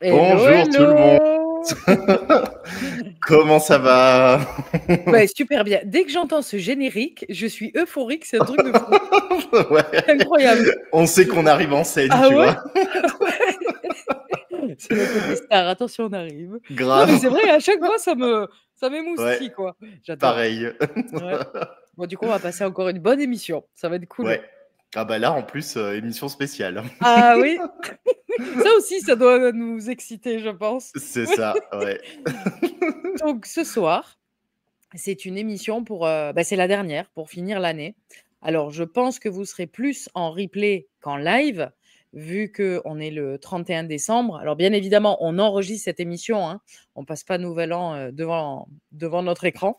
Bonjour tout le monde. Comment ça va? Ouais, super bien. Dès que j'entends ce générique, je suis euphorique, c'est un truc de fou. Ouais. Incroyable. On sait qu'on arrive en scène, Ah tu ouais? vois. C'est le côté star, attention, on arrive. Non, Grave. mais c'est vrai, à chaque fois, ça Ouais, m'émoustille, quoi. J'adore. pareil. Ouais. Bon, du coup, on va passer encore une bonne émission. Ça va être cool. Ouais. Ah bah là, en plus, émission spéciale. Ah oui. Ça aussi, ça doit nous exciter, je pense. C'est ça, ouais. Donc, ce soir, c'est une émission pour, c'est la dernière pour finir l'année. Alors, je pense que vous serez plus en replay qu'en live, vu qu'on est le 31 décembre. Alors, bien évidemment, on enregistre cette émission, hein. On passe pas Nouvel An, devant notre écran.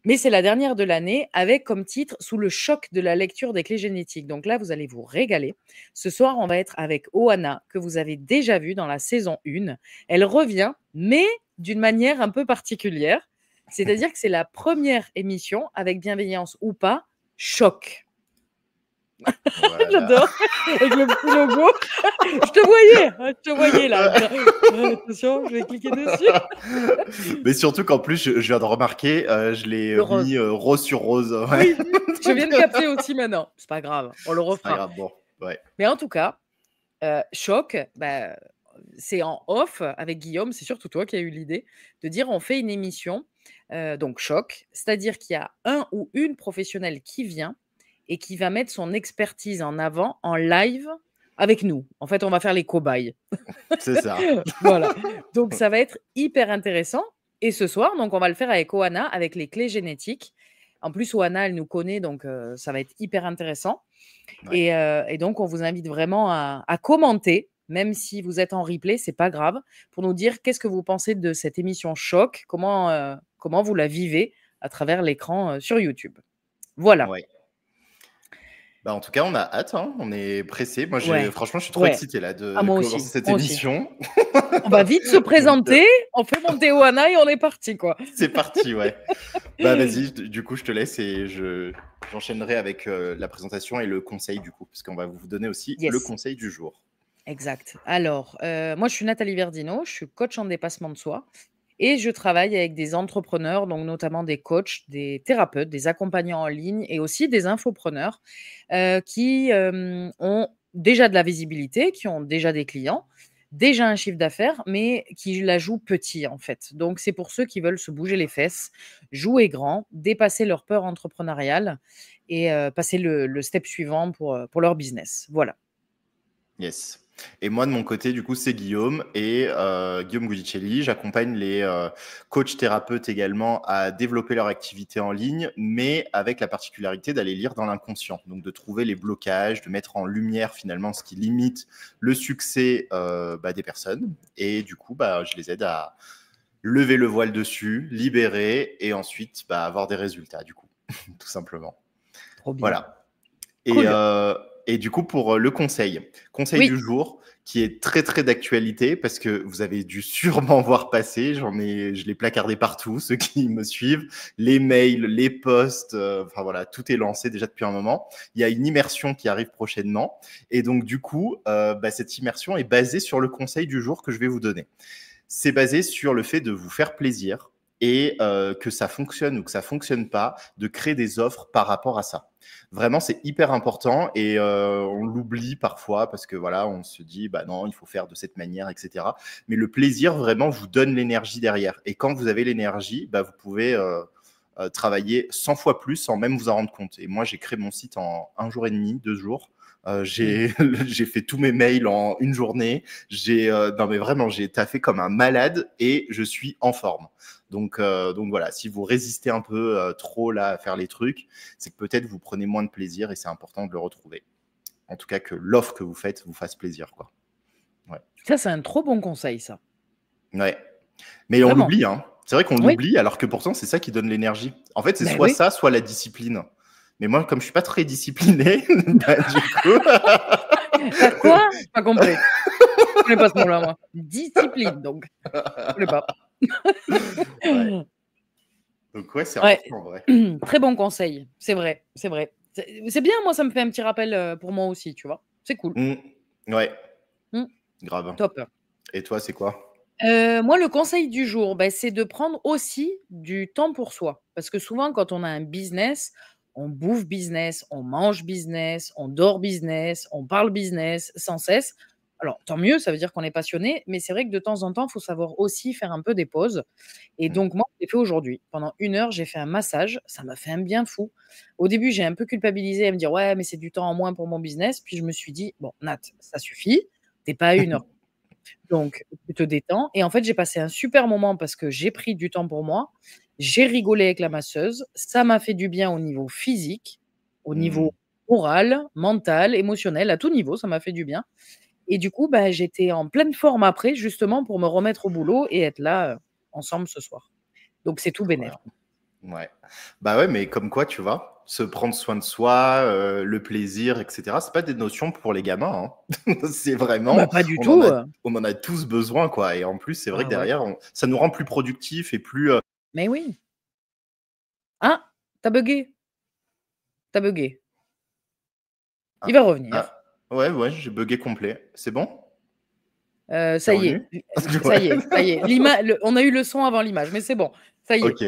Mais c'est la dernière de l'année avec comme titre Sous le choc de la lecture des clés génétiques. Donc là, vous allez vous régaler. Ce soir, on va être avec Oana, que vous avez déjà vue dans la saison 1. Elle revient, mais d'une manière un peu particulière. C'est-à-dire que c'est la première émission, avec bienveillance ou pas, choc. Voilà. J'adore. Avec le petit logo. Je te voyais là. Attention, je vais cliquer dessus. Mais surtout qu'en plus, je viens de remarquer, je l'ai Le rose. mis rose sur rose. Oui, je viens de capter aussi maintenant. C'est pas grave, on le C'est pas refera. grave, bon, ouais. Mais en tout cas, choc, c'est en off avec Guillaume, c'est surtout toi qui as eu l'idée de dire on fait une émission, donc choc, c'est-à-dire qu'il y a un ou une professionnelle qui vient et qui va mettre son expertise en avant en live avec nous. En fait, on va faire les cobayes. C'est ça. Voilà. Donc ça va être hyper intéressant. Et ce soir, donc on va le faire avec Oana, avec les clés génétiques. En plus, Oana, elle nous connaît, donc ça va être hyper intéressant. Ouais. Et donc, on vous invite vraiment à commenter, même si vous êtes en replay, c'est pas grave, pour nous dire qu'est-ce que vous pensez de cette émission choc, comment vous la vivez à travers l'écran sur YouTube. Voilà. Ouais. Bah, en tout cas, on a hâte, hein. On est pressés. Moi, Ouais. franchement, je suis trop Ouais. excité là de Ah, moi commencer aussi. cette Moi aussi. émission. On va vite se présenter, on fait monter Oana et on est parti, quoi. C'est parti, ouais. Bah, vas-y, du coup, je te laisse et j'enchaînerai avec la présentation et le conseil, du coup, parce qu'on va vous donner aussi le Yes. conseil du jour. Exact. Alors, moi, je suis Nathalie Verdino, je suis coach en dépassement de soi et je travaille avec des entrepreneurs, donc notamment des coachs, des thérapeutes, des accompagnants en ligne et aussi des infopreneurs qui ont déjà de la visibilité, qui ont déjà des clients, déjà un chiffre d'affaires, mais qui la jouent petit en fait. Donc, c'est pour ceux qui veulent se bouger les fesses, jouer grand, dépasser leur peur entrepreneuriale et passer le step suivant pour leur business. Voilà. Yes. Et moi, de mon côté, du coup, c'est Guillaume et Guillaume Guidicelli. J'accompagne les coachs thérapeutes également à développer leur activité en ligne, mais avec la particularité d'aller lire dans l'inconscient. Donc, de trouver les blocages, de mettre en lumière finalement ce qui limite le succès des personnes. Et du coup, je les aide à lever le voile dessus, libérer et ensuite avoir des résultats, du coup, tout simplement. Trop bien. Voilà. Cool. Et du coup, pour le conseil Oui. du jour, qui est très, très d'actualité, parce que vous avez dû sûrement voir passer, je l'ai placardé partout, ceux qui me suivent, les mails, les posts, enfin voilà, tout est lancé déjà depuis un moment. Il y a une immersion qui arrive prochainement. Et donc, du coup, cette immersion est basée sur le conseil du jour que je vais vous donner. C'est basé sur le fait de vous faire plaisir et que ça fonctionne ou que ça fonctionne pas, de créer des offres par rapport à ça. Vraiment, c'est hyper important et on l'oublie parfois parce que voilà, on se dit non, il faut faire de cette manière, etc. Mais le plaisir vraiment vous donne l'énergie derrière. Et quand vous avez l'énergie, vous pouvez travailler 100 fois plus sans même vous en rendre compte. Et moi, j'ai créé mon site en 1 jour et demi, 2 jours. J'ai fait tous mes mails en une journée. Non mais vraiment, j'ai taffé comme un malade et je suis en forme. Donc voilà, si vous résistez un peu trop là à faire les trucs, c'est que peut-être vous prenez moins de plaisir et c'est important de le retrouver. En tout cas, que l'offre que vous faites vous fasse plaisir, quoi. Ouais. Ça, c'est un trop bon conseil, ça. Ouais. Mais on Vraiment. l'oublie, hein. C'est vrai qu'on Oui. l'oublie, alors que pourtant, c'est ça qui donne l'énergie. En fait, c'est Ben soit oui. ça, soit la discipline. Mais moi, comme je suis pas très discipliné, bah, du coup... T'as quoi? Pas compris. Je connais pas ce mot-là, moi. Discipline, donc. Je connais pas. Ouais. Donc ouais, c'est Ouais. important, en vrai. Très bon conseil. C'est vrai, c'est vrai. C'est bien, moi, ça me fait un petit rappel pour moi aussi, tu vois. C'est cool. Ouais. Mm. Grave. Top. Et toi, c'est quoi? Moi, le conseil du jour, c'est de prendre aussi du temps pour soi. Parce que souvent, quand on a un business, on bouffe business, on mange business, on dort business, on parle business sans cesse. Alors, tant mieux, ça veut dire qu'on est passionné, mais c'est vrai que de temps en temps, il faut savoir aussi faire un peu des pauses. Et donc, moi, je l'ai fait aujourd'hui. Pendant 1 heure, j'ai fait un massage. Ça m'a fait un bien fou. Au début, j'ai un peu culpabilisé à me dire, ouais, mais c'est du temps en moins pour mon business. Puis je me suis dit, bon, Nat, ça suffit. T'es pas à 1 heure. Donc, tu te détends. Et en fait, j'ai passé un super moment parce que j'ai pris du temps pour moi. J'ai rigolé avec la masseuse. Ça m'a fait du bien au niveau physique, au niveau moral, mental, émotionnel, à tout niveau, ça m'a fait du bien. Et du coup, j'étais en pleine forme après, justement, pour me remettre au boulot et être là ensemble ce soir. Donc, c'est tout bénef. Ouais. Bah ouais, mais comme quoi, tu vois, se prendre soin de soi, le plaisir, etc., c'est pas des notions pour les gamins, hein. C'est vraiment, Pas du tout. on en a tous besoin, quoi. Et en plus, c'est vrai que Ah ouais. derrière, ça nous rend plus productifs et plus... Mais oui. Ah, t'as bugué. T'as bugué. Il va revenir. Ouais, j'ai bugué complet. C'est bon? Ça C'est y est, revenu? ça y est, ça y est. On a eu le son avant l'image, mais c'est bon, ça y est. Ok.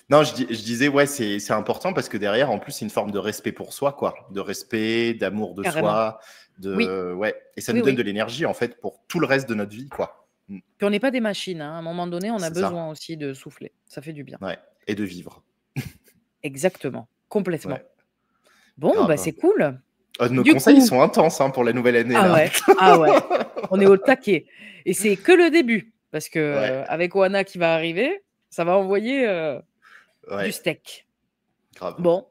Non, je disais, ouais, c'est important parce que derrière, en plus, c'est une forme de respect pour soi, quoi. De respect, d'amour de Carrément. soi. Oui, Ouais. Et ça nous oui, donne oui. de l'énergie, en fait, pour tout le reste de notre vie, quoi. Puis on n'est pas des machines, hein. À un moment donné, on a C'est besoin ça. aussi de souffler. Ça fait du bien. Ouais. Et de vivre. Exactement, complètement. Ouais. Bon, Grave. c'est cool. Nos Du conseils coup, sont intenses, hein, pour la nouvelle année, ah là. ouais, ah ouais, on est au taquet. Et c'est que le début, parce que Ouais. avec Oana qui va arriver, ça va envoyer du Ouais. steak. Grave. Bon,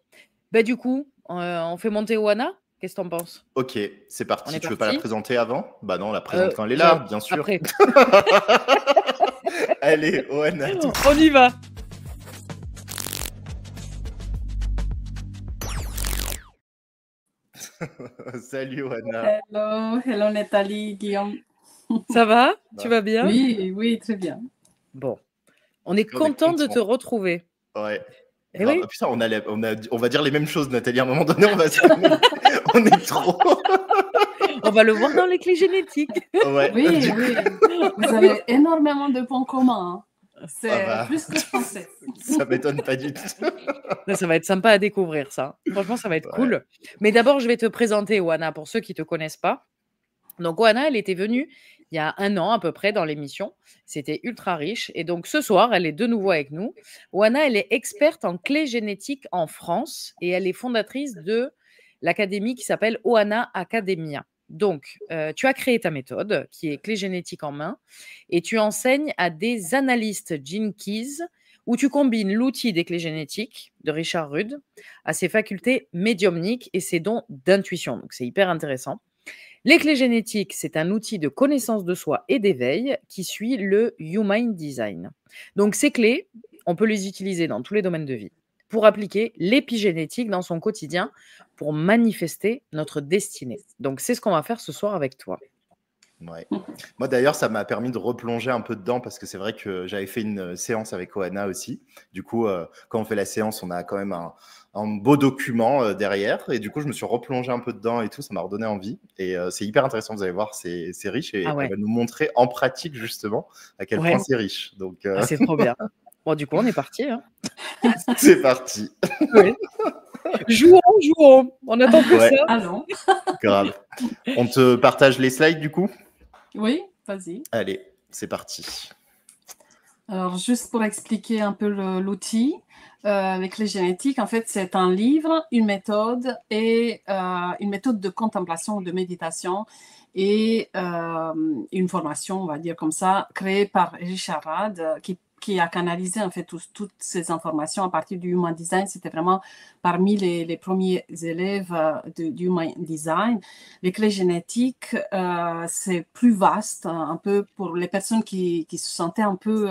du coup, on fait monter Oana. Qu'est-ce que t'en penses? Ok, c'est On parti. est Tu veux pas la parti? présenter avant? Bah non, on la présente quand elle est là, Genre, bien sûr. après. Allez, Oana, tout. On y va. Salut, Oana. Hello Nathalie, Guillaume. Ça va? Tu vas bien? Oui, très bien. Bon, on est On est content de content. te retrouver. Ouais. Eh Grave. oui. Ah, putain, on va dire les mêmes choses, Nathalie. À un moment donné, on est trop. On va le voir dans les clés génétiques. Ouais. Oui. Vous avez énormément de points communs. Hein. C'est Ah bah, plus que je pensais. ça m'étonne pas du tout. Ça va être sympa à découvrir, ça. Franchement, ça va être cool. Mais d'abord, je vais te présenter Oana pour ceux qui ne te connaissent pas. Donc, Oana, elle était venue il y a 1 an à peu près dans l'émission. C'était ultra riche. Et donc, ce soir, elle est de nouveau avec nous. Oana, elle est experte en clés génétiques en France et elle est fondatrice de l'académie qui s'appelle Oana Academia. Donc, tu as créé ta méthode qui est clés génétiques en main et tu enseignes à des analystes Gene Keys où tu combines l'outil des clés génétiques de Richard Rudd à ses facultés médiumniques et ses dons d'intuition. Donc, c'est hyper intéressant. Les clés génétiques, c'est un outil de connaissance de soi et d'éveil qui suit le Human Design. Donc, ces clés, on peut les utiliser dans tous les domaines de vie pour appliquer l'épigénétique dans son quotidien pour manifester notre destinée. Donc, c'est ce qu'on va faire ce soir avec toi. Ouais. Moi, d'ailleurs, ça m'a permis de replonger un peu dedans parce que c'est vrai que j'avais fait une séance avec Oana aussi. Du coup, quand on fait la séance, on a quand même un beau document derrière. Et du coup, je me suis replongé un peu dedans et tout. Ça m'a redonné envie. Et c'est hyper intéressant, vous allez voir, c'est riche. Et Ah ouais. elle va nous montrer en pratique, justement, à quel point c'est riche. Donc, c'est trop bien. Bon, du coup, on est parti. Hein. C'est parti. Oui. Jouons. On attend que ça. Allons. Grave. On te partage les slides, du coup? Oui, vas-y. Allez, c'est parti. Alors, juste pour expliquer un peu l'outil, Les clés génétiques, en fait, c'est un livre, une méthode et une méthode de contemplation ou de méditation et une formation, on va dire comme ça, créée par Richard Rad, qui a canalisé en fait toutes ces informations à partir du Human Design. C'était vraiment parmi les premiers élèves du Human Design. Les clés génétiques, c'est plus vaste, un peu pour les personnes qui se sentaient un peu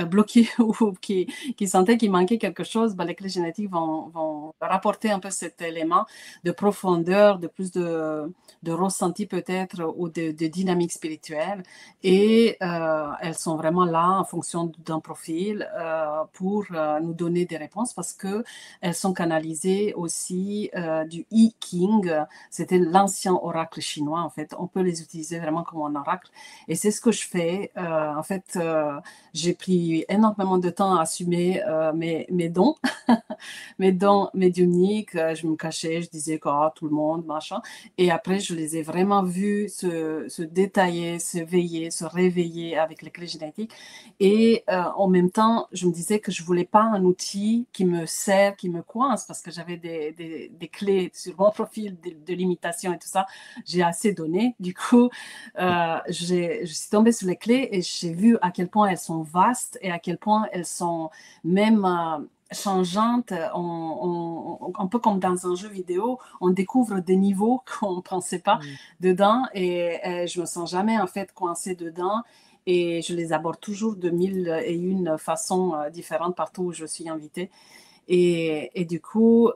bloqués ou qui sentaient qu'il manquait quelque chose, les clés génétiques vont rapporter un peu cet élément de profondeur, de plus de ressenti peut-être ou de dynamique spirituelle. Et elles sont vraiment là en fonction d'un profil pour nous donner des réponses parce qu'elles sont canalisées aussi du I Ching. C'était l'ancien oracle chinois en fait. On peut les utiliser vraiment comme un oracle. Et c'est ce que je fais. En fait, j'ai pris énormément de temps à assumer mes dons, mes dons médiumniques. Je me cachais, je disais que tout le monde, machin. Et après, je les ai vraiment vus se détailler, se veiller, se réveiller avec les clés génétiques. Et en même temps, je me disais que je voulais pas un outil qui me sert, qui me coince, parce que j'avais des clés sur mon profil de limitation et tout ça. J'ai assez donné. Du coup, je suis tombée sur les clés et j'ai vu à quel point elles sont vastes et à quel point elles sont même changeantes. Un peu comme dans un jeu vidéo, on découvre des niveaux qu'on ne pensait pas dedans et je me sens jamais en fait coincée dedans. Et je les aborde toujours de 1001 façons différentes partout où je suis invitée. Et du coup,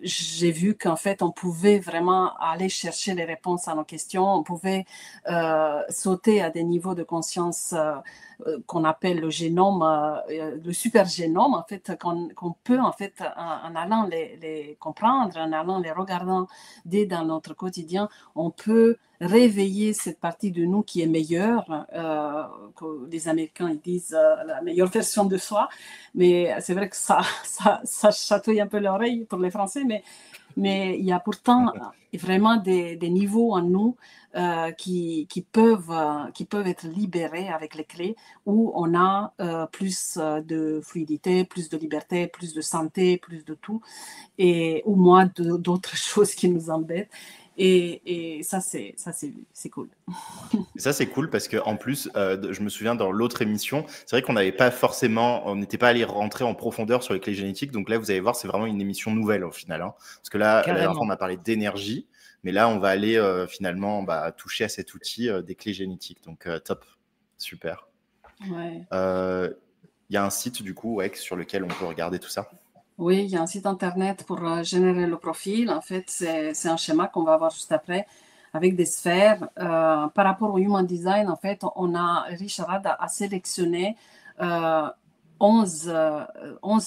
j'ai vu qu'en fait, on pouvait vraiment aller chercher les réponses à nos questions. On pouvait sauter à des niveaux de conscience qu'on appelle le génome, le super génome, en fait, qu'on peut, en fait, en allant les comprendre, en allant les regardant dès dans notre quotidien, on peut réveiller cette partie de nous qui est meilleure, que les Américains ils disent la meilleure version de soi, mais c'est vrai que ça chatouille un peu l'oreille pour les Français, mais il y a pourtant vraiment des niveaux en nous qui peuvent être libérés avec les clés, où on a plus de fluidité, plus de liberté, plus de santé, plus de tout, et ou moins d'autres choses qui nous embêtent. Et ça, c'est cool. Et ça, c'est cool parce que en plus, je me souviens dans l'autre émission, c'est vrai qu'on n'avait pas forcément, on n'était pas allé rentrer en profondeur sur les clés génétiques. Donc là, vous allez voir, c'est vraiment une émission nouvelle au final. Hein. Parce que là, la dernière fois, on a parlé d'énergie, mais là, on va aller finalement toucher à cet outil des clés génétiques. Donc top, super. Ouais. Y a un site du coup sur lequel on peut regarder tout ça. Oui, il y a un site internet pour générer le profil. En fait, c'est un schéma qu'on va voir juste après avec des sphères. Par rapport au Human Design, en fait, Richard Rad a sélectionné 11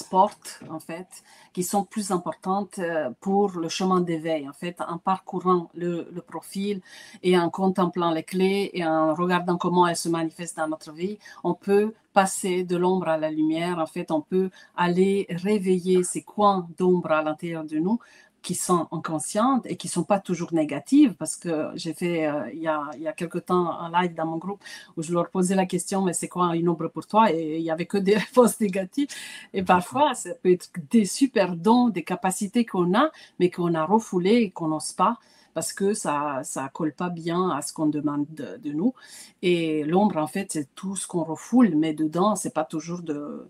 portes, en fait, qui sont plus importantes pour le chemin d'éveil. En fait, en parcourant le profil et en contemplant les clés et en regardant comment elles se manifestent dans notre vie, on peut passer de l'ombre à la lumière. En fait, on peut aller réveiller ces coins d'ombre à l'intérieur de nous qui sont inconscientes et qui ne sont pas toujours négatives, parce que j'ai fait il y a quelque temps un live dans mon groupe où je leur posais la question, mais c'est quoi une ombre pour toi? Et il n'y avait que des réponses négatives. Et parfois, ça peut être des super dons, des capacités qu'on a, mais qu'on a refoulées et qu'on n'ose pas, parce que ça colle pas bien à ce qu'on demande de nous. Et l'ombre, en fait, c'est tout ce qu'on refoule, mais dedans, c'est pas toujours de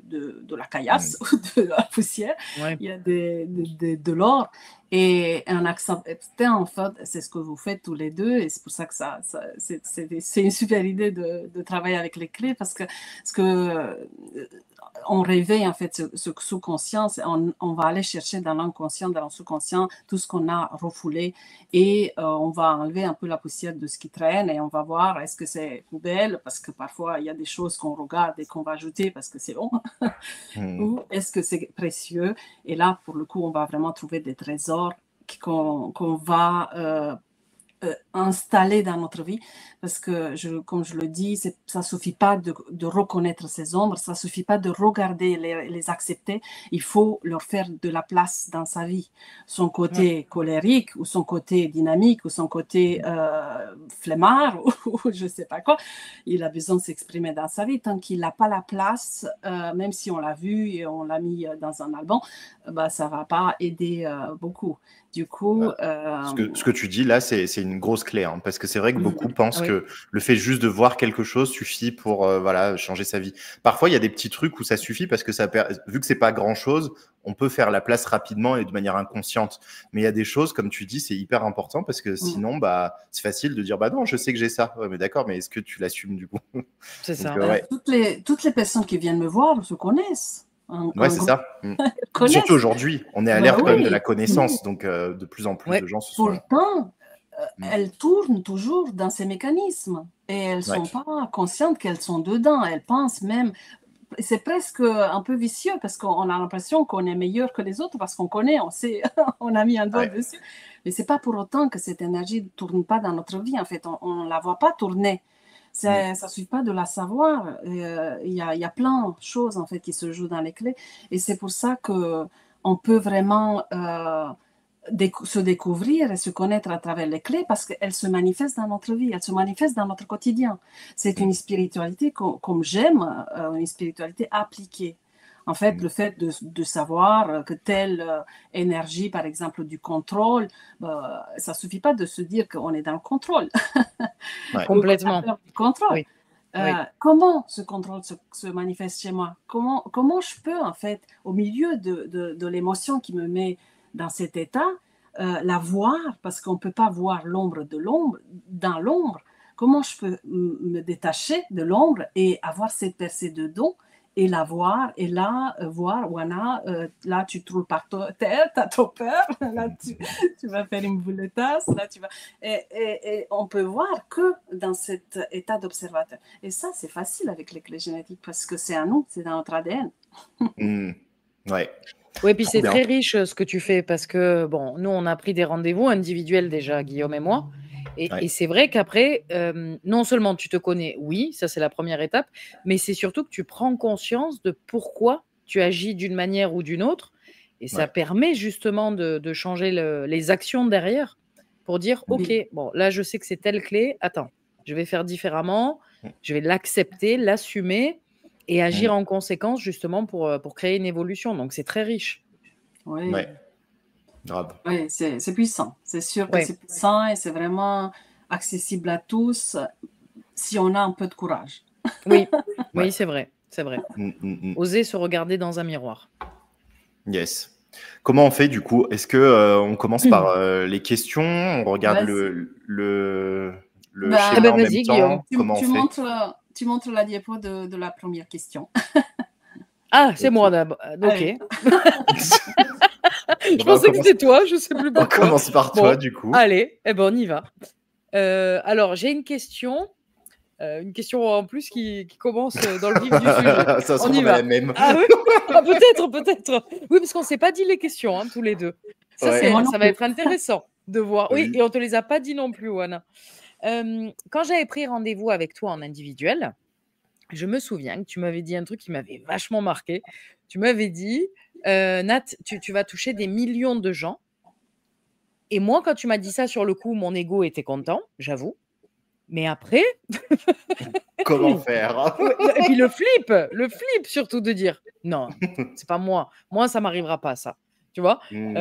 la caillasse ou de la poussière. Ouais. Il y a de l'or. Et un accent, en fait, c'est ce que vous faites tous les deux, et c'est pour ça que c'est une super idée de travailler avec les clés, parce que on réveille en fait ce sous-conscience, on va aller chercher dans l'inconscient, dans le sous-conscient, tout ce qu'on a refoulé, et on va enlever un peu la poussière de ce qui traîne, et on va voir est-ce que c'est poubelle, parce que parfois il y a des choses qu'on regarde et qu'on va ajouter parce que c'est bon, ou est-ce que c'est précieux, et là pour le coup on va vraiment trouver des trésors qu'on va installés dans notre vie, parce que comme je le dis, ça ne suffit pas de reconnaître ces ombres, ça ne suffit pas de regarder, les accepter, il faut leur faire de la place dans sa vie. Son côté colérique, ou son côté dynamique, ou son côté flemmard ou je ne sais pas quoi. Il a besoin de s'exprimer dans sa vie. Tant qu'il n'a pas la place, même si on l'a vu et on l'a mis dans un album, ça ne va pas aider beaucoup. Du coup, ce que tu dis là, c'est une grosse clé, hein, parce que c'est vrai que beaucoup pensent Oui. que le fait juste de voir quelque chose suffit pour voilà, changer sa vie. Parfois, il y a des petits trucs où ça suffit parce que vu que c'est pas grand-chose, on peut faire la place rapidement et de manière inconsciente. Mais il y a des choses, comme tu dis, c'est hyper important parce que sinon, c'est facile de dire non, je sais que j'ai ça. Ouais, mais d'accord, mais est-ce que tu l'assumes du coup? C'est ça. Ouais. Toutes les personnes qui viennent me voir se connaissent. Ouais, c'est ça. Surtout aujourd'hui, on est à l'ère quand même de la connaissance, donc de plus en plus de gens se sont... Pourtant, elles tournent toujours dans ces mécanismes et elles ne sont pas conscientes qu'elles sont dedans. Elles pensent même... C'est presque un peu vicieux parce qu'on a l'impression qu'on est meilleur que les autres parce qu'on connaît, on sait, on a mis un doigt dessus. Mais ce n'est pas pour autant que cette énergie ne tourne pas dans notre vie. En fait, on ne la voit pas tourner. Ça ne suffit pas de la savoir. Il y a plein de choses en fait, qui se jouent dans les clés. Et c'est pour ça qu'on peut vraiment se découvrir et se connaître à travers les clés parce qu'elles se manifestent dans notre vie, elles se manifestent dans notre quotidien. C'est une spiritualité comme j'aime, une spiritualité appliquée. En fait, le fait de savoir que telle énergie, par exemple, du contrôle, ça ne suffit pas de se dire qu'on est dans le contrôle. Complètement. Du contrôle. Oui. Comment ce contrôle se manifeste chez moi? Comment je peux, en fait, au milieu de l'émotion qui me met dans cet état, la voir, parce qu'on ne peut pas voir l'ombre dans l'ombre. Comment je peux me détacher de l'ombre et avoir cette percée de don et la voir, et là, voir, Wana, là, tu trouves par terre, tu as trop peur, là, tu vas faire une boule de tasse, là, tu vas... Et on peut voir que dans cet état d'observateur. Et ça, c'est facile avec les clés génétiques, parce que c'est à nous, c'est dans notre ADN. Ouais. Oui, puis c'est très riche ce que tu fais, parce que, bon, nous, on a pris des rendez-vous individuels déjà, Guillaume et moi, et c'est vrai qu'après, non seulement tu te connais, oui, ça c'est la première étape, mais c'est surtout que tu prends conscience de pourquoi tu agis d'une manière ou d'une autre, et ça permet justement de changer les actions derrière, pour dire, ok, bon, là je sais que c'est telle clé, attends, je vais faire différemment, je vais l'accepter, l'assumer, et agir en conséquence justement pour créer une évolution. Donc, c'est très riche. Oui, grave. Oui, c'est puissant. C'est sûr que c'est puissant et c'est vraiment accessible à tous si on a un peu de courage. Oui, oui, c'est vrai. C'est vrai. Oser se regarder dans un miroir. Yes. Comment on fait du coup? Est-ce que on commence par les questions? On regarde le schéma en même temps? Guillaume. Comment on fait? Tu montres la diapo de la première question. Ah, c'est moi d'abord. Ok. Je pensais que c'était toi, je ne sais plus pourquoi. On commence par toi, du coup. Allez, on y va. Alors, j'ai une question en plus qui commence dans le vif du sujet. Ça se trouve la même. Ah oui, peut-être. Oui, parce qu'on ne s'est pas dit les questions, tous les deux. Ça va être intéressant de voir. Oui, et on ne te les a pas dit non plus, Wana. Quand j'avais pris rendez-vous avec toi en individuel, je me souviens que tu m'avais dit un truc qui m'avait vachement marqué. Tu m'avais dit, Nat, tu vas toucher des millions de gens. Et moi, quand tu m'as dit ça sur le coup, mon ego était content, j'avoue. Mais après... Comment faire? Et puis le flip surtout de dire, non, c'est pas moi. Moi, ça m'arrivera pas, ça. Tu vois,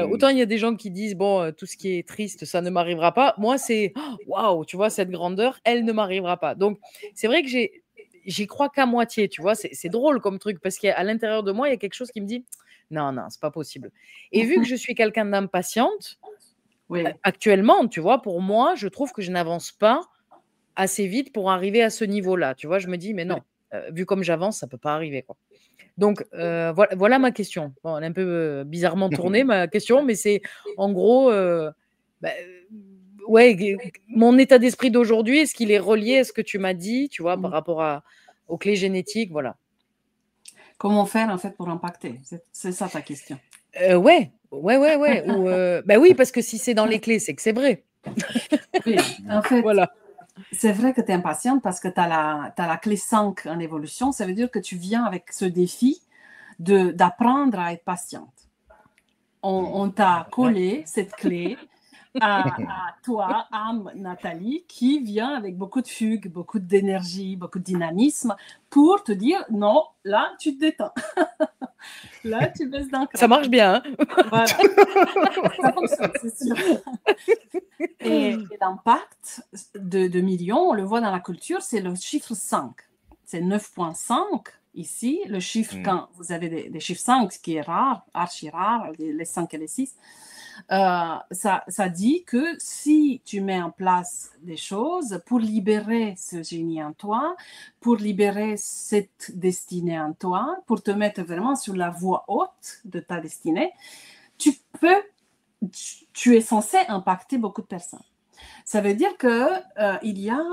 autant il y a des gens qui disent, bon, tout ce qui est triste, ça ne m'arrivera pas. Moi, c'est, waouh, tu vois, cette grandeur, elle ne m'arrivera pas. Donc, c'est vrai que j'y crois qu'à moitié, tu vois. C'est drôle comme truc parce qu'à l'intérieur de moi, il y a quelque chose qui me dit, non, c'est pas possible. Et vu que je suis quelqu'un d'impatiente, actuellement, tu vois, pour moi, je trouve que je n'avance pas assez vite pour arriver à ce niveau-là. Tu vois, je me dis, mais non, vu comme j'avance, ça peut pas arriver, quoi. Donc, voilà ma question. Bon, elle est un peu bizarrement tournée, ma question, mais c'est en gros, mon état d'esprit d'aujourd'hui, est-ce qu'il est relié à ce que tu m'as dit, tu vois, par rapport aux clés génétiques, voilà. Comment faire, en fait, pour impacter? C'est ça ta question. Ouais. Oui, parce que si c'est dans les clés, c'est que c'est vrai. Oui, en fait, voilà. C'est vrai que tu es impatiente parce que tu as la clé 5 en évolution. Ça veut dire que tu viens avec ce défi d'apprendre à être patiente. On t'a collé cette clé à toi, âme Nathalie, qui vient avec beaucoup de fugue, beaucoup d'énergie, beaucoup de dynamisme pour te dire non, là tu te détends. Là tu baisses d'un cran. Ça marche bien. Hein. Voilà. Ça fonctionne, c'est sûr. Et l'impact de millions, on le voit dans la culture, c'est le chiffre 5. C'est 9,5 ici. Le chiffre, quand vous avez des chiffres 5, ce qui est rare, archi rare, les 5 et les 6, ça dit que si tu mets en place des choses pour libérer ce génie en toi, pour libérer cette destinée en toi, pour te mettre vraiment sur la voie haute de ta destinée, tu es censé impacter beaucoup de personnes. Ça veut dire qu'il y a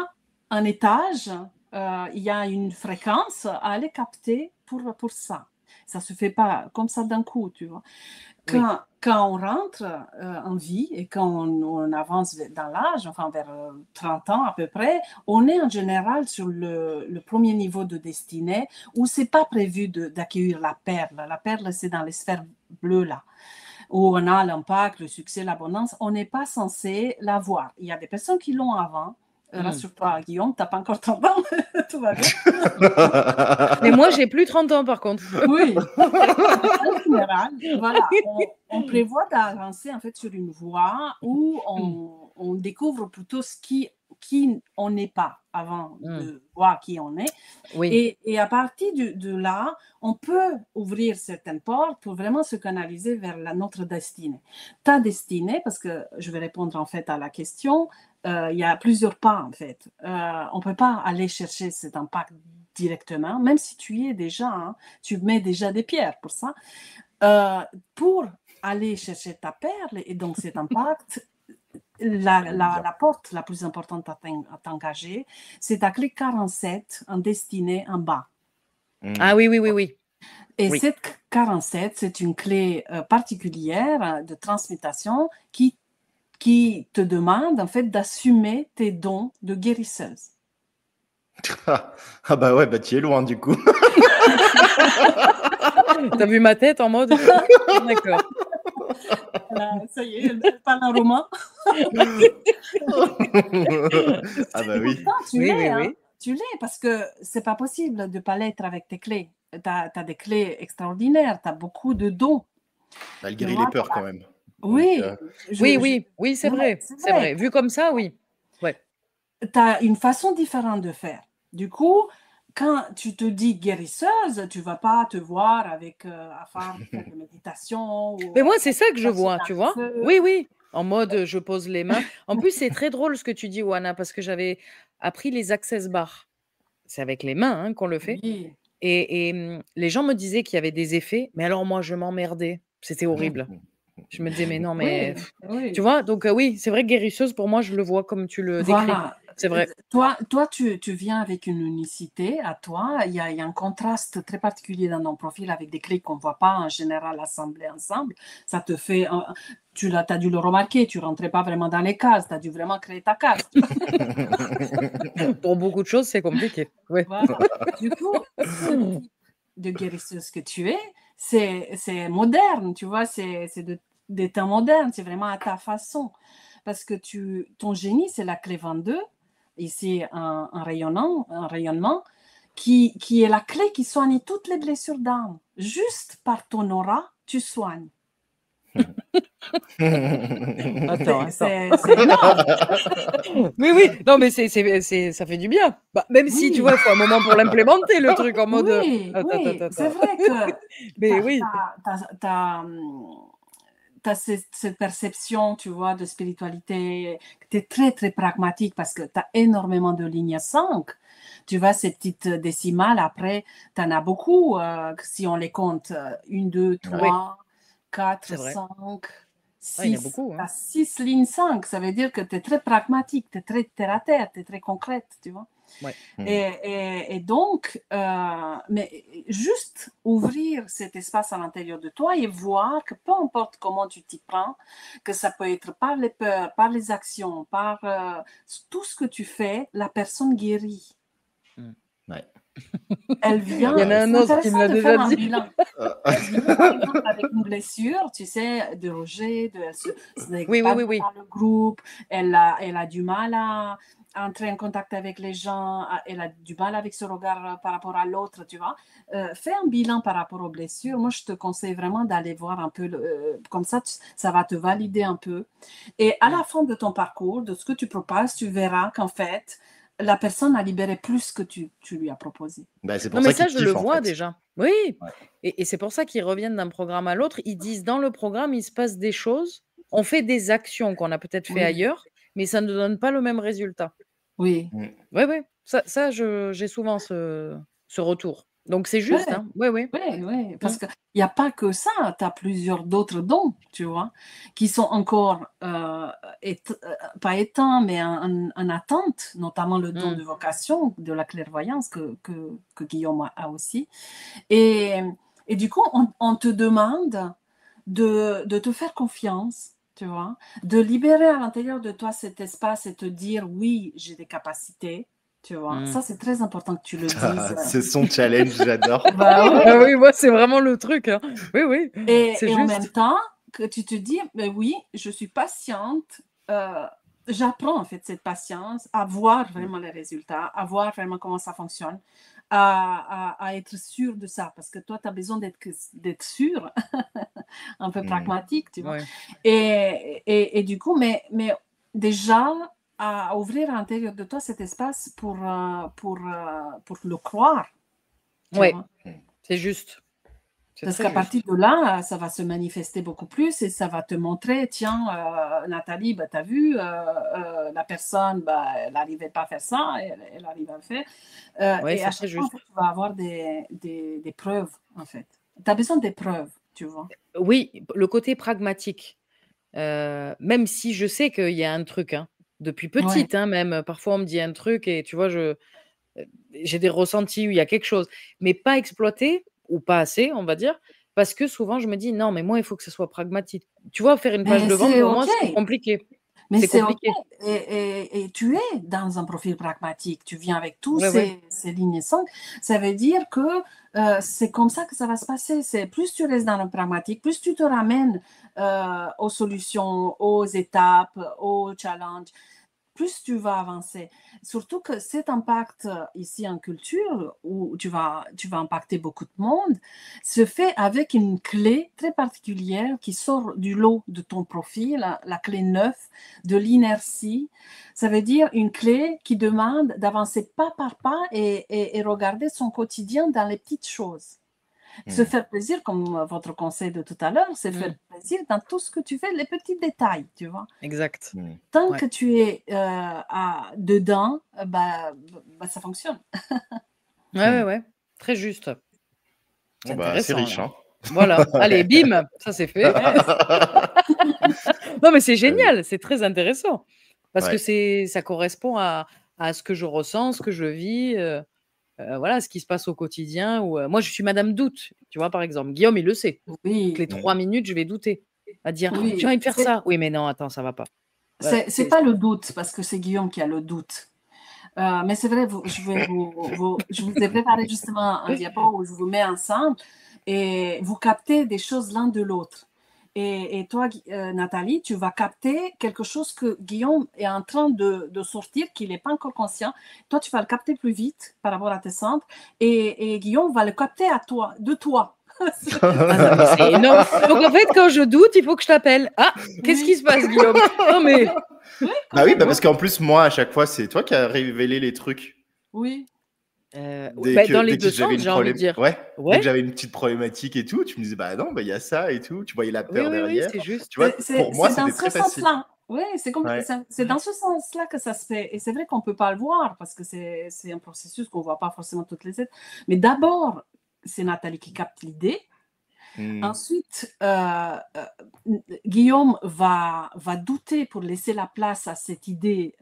un étage, il y a une fréquence à aller capter pour ça. Ça ne se fait pas comme ça d'un coup, tu vois. Quand on rentre en vie et quand on avance dans l'âge, enfin vers 30 ans à peu près, on est en général sur le premier niveau de destinée où ce n'est pas prévu d'accueillir la perle. La perle, c'est dans les sphères bleues là, où on a l'impact, le succès, l'abondance. On n'est pas censé l'avoir. Il y a des personnes qui l'ont avant. Rassure-toi, Guillaume, tu n'as pas encore 30 ans, tout va bien. Mais moi, j'ai plus 30 ans, par contre. Oui, en général, voilà, on prévoit d'avancer en fait sur une voie où on découvre plutôt ce qui on n'est pas avant de voir qui on est. Oui. Et à partir de là, on peut ouvrir certaines portes pour vraiment se canaliser vers notre destinée. Ta destinée, parce que je vais répondre en fait à la question, il y a plusieurs pas en fait. On ne peut pas aller chercher cet impact directement, même si tu y es déjà, hein, tu mets déjà des pierres pour ça. Pour aller chercher ta perle et donc cet impact, la porte la plus importante à t'engager, c'est ta clé 47 en destinée en bas. Ah oui, oui, oui, oui. Et cette 47, c'est une clé particulière de transmutation qui te demande en fait d'assumer tes dons de guérisseuse. Ah bah ouais, bah tu es loin du coup. T'as vu ma tête en mode d'accord. Ça y est, elle parle un roman. Ah bah oui. Pourtant, tu l'es, hein. Oui. Tu l'es parce que c'est pas possible de pas l'être avec tes clés. Tu as des clés extraordinaires, tu as beaucoup de dons. Malgré les peurs quand même. Oui. Donc, oui, c'est vrai. C'est vrai. Vu comme ça, oui. Ouais. Tu as une façon différente de faire. Du coup, quand tu te dis guérisseuse, tu vas pas te voir avec à faire de méditation. Mais moi, c'est ça que je vois, tu vois. Oui. En mode, je pose les mains. En plus, c'est très drôle ce que tu dis, Oana, parce que j'avais appris les access bars. C'est avec les mains hein, qu'on le fait. Oui. Et les gens me disaient qu'il y avait des effets, mais alors moi, je m'emmerdais. C'était horrible. Je me disais, mais non, mais... Oui. Tu vois, donc oui, c'est vrai que guérisseuse, pour moi, je le vois comme tu le décris. Voilà. C'est vrai. Toi tu viens avec une unicité à toi. Il y a un contraste très particulier dans ton profil avec des clés qu'on ne voit pas en général assemblées ensemble. Ça te fait... Tu as dû le remarquer, tu ne rentrais pas vraiment dans les cases, tu as dû vraiment créer ta case. Pour beaucoup de choses, c'est compliqué. Ouais. Voilà. Du coup, ce type de guérisseuse que tu es, c'est moderne, tu vois, c'est des temps modernes, c'est vraiment à ta façon. Parce que ton génie, c'est la clé 22, ici un rayonnement, qui est la clé qui soigne toutes les blessures d'âme. Juste par ton aura, tu soignes. Attends. C'est énorme. Oui. Non, mais ça fait du bien. Bah, même si, tu vois, il faut un moment pour l'implémenter, le truc, en mode... Oui, c'est vrai que mais oui. tu as cette perception, tu vois, de spiritualité. Tu es très, très pragmatique parce que tu as énormément de lignes 5. Tu vois, ces petites décimales, après, tu en as beaucoup. Si on les compte, 1, 2, 3, 4, 5, 6. Il y en a beaucoup. Tu as 6 lignes 5. Ça veut dire que tu es très pragmatique, tu es très terre-à-terre, tu es très concrète, tu vois. Ouais. Et donc, mais juste ouvrir cet espace à l'intérieur de toi et voir que peu importe comment tu t'y prends, que ça peut être par les peurs, par les actions, par tout ce que tu fais, la personne guérit. Ouais. Elle Il vient, y en a un c'est autre qui me intéressant l'a de déjà faire un dit. bilan. Euh, Elle vient, par exemple, avec une blessure, tu sais, de rejet, ce n'est Oui, oui, pas oui, bien oui. dans le groupe, elle a du mal à entrer en contact avec les gens, elle a du mal avec ce regard par rapport à l'autre, tu vois. Fais un bilan par rapport aux blessures. Moi, je te conseille vraiment d'aller voir un peu, comme ça, ça va te valider un peu. Et à la fin de ton parcours, de ce que tu proposes, tu verras qu'en fait, la personne a libéré plus que tu lui as proposé. Bah, c'est Non, pour mais ça ça, qu'ils je le kiffent, en vois fait. déjà. Oui. Ouais. Et c'est pour ça qu'ils reviennent d'un programme à l'autre. Ils disent dans le programme, il se passe des choses. On fait des actions qu'on a peut-être fait Oui, ailleurs, mais ça ne donne pas le même résultat. oui. Mm. Oui, oui. Ça j'ai souvent ce retour. Donc c'est juste, Ouais. hein. Oui, oui. Oui, oui, Mm. parce qu'il n'y a pas que ça, tu as plusieurs d'autres dons, tu vois, qui sont encore pas éteints, mais en attente, notamment le don Mm. de vocation, de la clairvoyance que Guillaume a aussi. Et, et du coup, on te demande de te faire confiance, tu vois, de libérer à l'intérieur de toi cet espace et te dire, oui, j'ai des capacités. Tu vois, Mm. ça c'est très important que tu le Ah, dises. c'est son challenge, j'adore. Bah ouais. Ah oui, moi, c'est vraiment le truc, hein. Oui, oui. C'est Et en même juste. temps, que tu te dis, mais oui, je suis patiente, j'apprends en fait cette patience, à voir vraiment les résultats, à voir vraiment comment ça fonctionne, à être sûr de ça, parce que toi, tu as besoin d'être sûr, un peu Mm. pragmatique, tu vois. Ouais. Et du coup, mais déjà, à ouvrir à l'intérieur de toi cet espace pour le croire, tu Ouais, vois. c'est juste. C'est Parce très qu'à juste. partir de là, ça va se manifester beaucoup plus et ça va te montrer, tiens, Nathalie, bah, tu as vu, la personne, bah, elle n'arrivait pas à faire ça, elle arrive à le faire. Ouais, Et à c'est très chaque fois, en juste. fait, tu vas avoir des preuves, en fait. Tu as besoin des preuves, tu vois. Oui, le côté pragmatique. Même si je sais qu'il y a un truc, hein. Depuis Ouais. petite, hein, même, parfois on me dit un truc et tu vois, j'ai des ressentis où il y a quelque chose, mais pas exploité ou pas assez, on va dire, parce que souvent je me dis: «Non, mais moi, il faut que ce soit pragmatique». Tu vois, faire une page Mais de vente c'est pour OK. moi, c'est compliqué. Mais C'est c'est OK. compliqué. Et tu es dans un profil pragmatique. Tu viens avec tous Ouais, ouais. ces lignes 5. Ça veut dire que c'est comme ça que ça va se passer. C'est plus tu restes dans le pragmatique, plus tu te ramènes aux solutions, aux étapes, aux challenges, plus tu vas avancer. Surtout que cet impact ici en culture, où tu vas impacter beaucoup de monde, se fait avec une clé très particulière qui sort du lot de ton profil, la clé 9 de l'inertie. Ça veut dire une clé qui demande d'avancer pas par pas et regarder son quotidien dans les petites choses. Se faire plaisir, comme votre conseil de tout à l'heure, c'est faire plaisir dans tout ce que tu fais, les petits détails, tu vois. Exact. Mm. Tant Ouais. que tu es dedans, bah, ça fonctionne. Ouais, ouais. Très juste. C'est Bon, bah, c'est intéressant, riche, là. hein. Voilà. Allez, bim, ça c'est fait. Non, mais c'est génial, c'est très intéressant parce que Ouais. ça correspond à ce que je ressens, ce que je vis, voilà, ce qui se passe au quotidien ou moi, je suis madame doute, tu vois? Par exemple, Guillaume, il le sait. Toutes Oui, les 3 minutes, je vais douter, à dire: «Oh, «J'ai oui. envie de faire ça». «Oui, mais non, attends, ça va pas». Voilà, C'est pas le doute, parce que c'est Guillaume qui a le doute. Mais c'est vrai, je vous ai préparé justement un diapo où je vous mets ensemble et vous captez des choses l'un de l'autre. Et toi, Nathalie, tu vas capter quelque chose que Guillaume est en train de sortir, qu'il n'est pas encore conscient. Toi, tu vas le capter plus vite par rapport à tes centres et Guillaume va le capter de toi. Ah non, mais c'est énorme. Donc en fait, quand je doute, il faut que je t'appelle. «Ah, qu'est-ce qui Oui, se passe, Guillaume?» Non, mais oui, Bah oui, bah complètement. parce qu'en plus, moi, à chaque fois, c'est toi qui as révélé les trucs. Oui, ouais, bah, dans les Dès 2 que j'avais sens, une j'ai envie de dire. ouais, dès que Ouais, j'avais une petite problématique et tout, tu me disais: «Bah non, bah il y a ça et tout». Tu voyais la oui, peur oui, oui, derrière. c'est juste. Tu vois? Pour moi, c'est dans c'était ce très facile. sens-là. Oui, Ouais. c'est dans ce sens-là que ça se fait. Et c'est vrai qu'on ne peut pas le voir parce que c'est un processus qu'on ne voit pas forcément toutes les êtres. Mais d'abord, c'est Nathalie qui capte l'idée. Mmh. Ensuite, Guillaume va douter pour laisser la place à cette idée,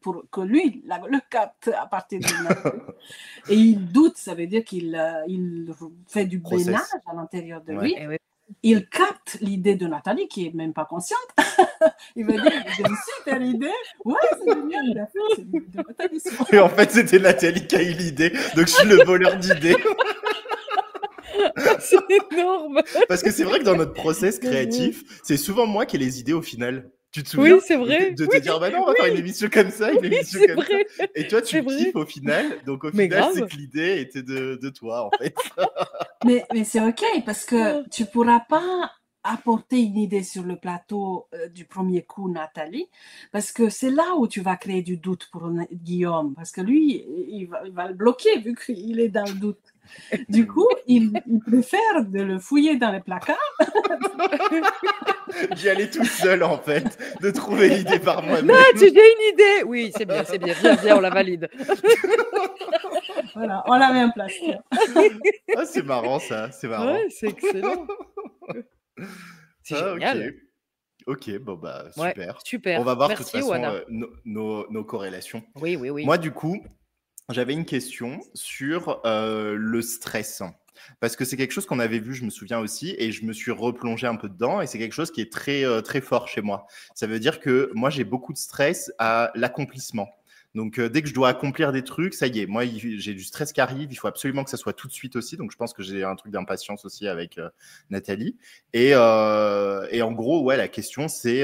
pour que lui le capte à partir de Nathalie. Et il doute, ça veut dire qu'il il fait du ménage Process. à l'intérieur de Ouais. lui. Eh ouais. il capte l'idée de Nathalie, qui est même pas consciente. Il va dire, j'ai une super idée. Ouais, c'est génial, il a fait, c'est l'idée de Nathalie. Et en fait, c'était Nathalie qui a eu l'idée, donc je suis le voleur d'idées. C'est énorme. Parce que c'est vrai que dans notre process créatif, c'est souvent moi qui ai les idées au final. Tu te souviens Oui, c'est vrai. de te dire, bah non, on va faire une émission comme ça, une émission c'est comme vrai. ça. Et toi, tu C'est vrai. kiffes au final. Donc au Mais final, grave. c'est que l'idée était de toi, en fait. Mais c'est OK, parce que tu pourras pas apporter une idée sur le plateau du premier coup, Nathalie, parce que c'est là où tu vas créer du doute pour Guillaume, parce que lui, il va le bloquer vu qu'il est dans le doute. Du coup, il préfère de le fouiller dans les placards. J'y allais tout seul, en fait, de trouver l'idée par moi-même. Non, j'ai une idée. Oui, c'est bien, viens, on la valide. Voilà, on la met en place. Ah, c'est marrant, ça, c'est marrant. Ouais, c'est excellent. C'est génial. Ok, bon, bah, Ouais, super. super. On va voir de Merci, toute façon Oana. nos corrélations. Oui. Moi, du coup, j'avais une question sur le stress. Parce que c'est quelque chose qu'on avait vu, je me souviens aussi, et je me suis replongé un peu dedans, et c'est quelque chose qui est très, très fort chez moi. Ça veut dire que moi, j'ai beaucoup de stress à l'accomplissement. Donc, dès que je dois accomplir des trucs, ça y est, moi, j'ai du stress qui arrive, il faut absolument que ça soit tout de suite aussi. Donc, je pense que j'ai un truc d'impatience aussi avec Nathalie. Et en gros, ouais, la question, c'est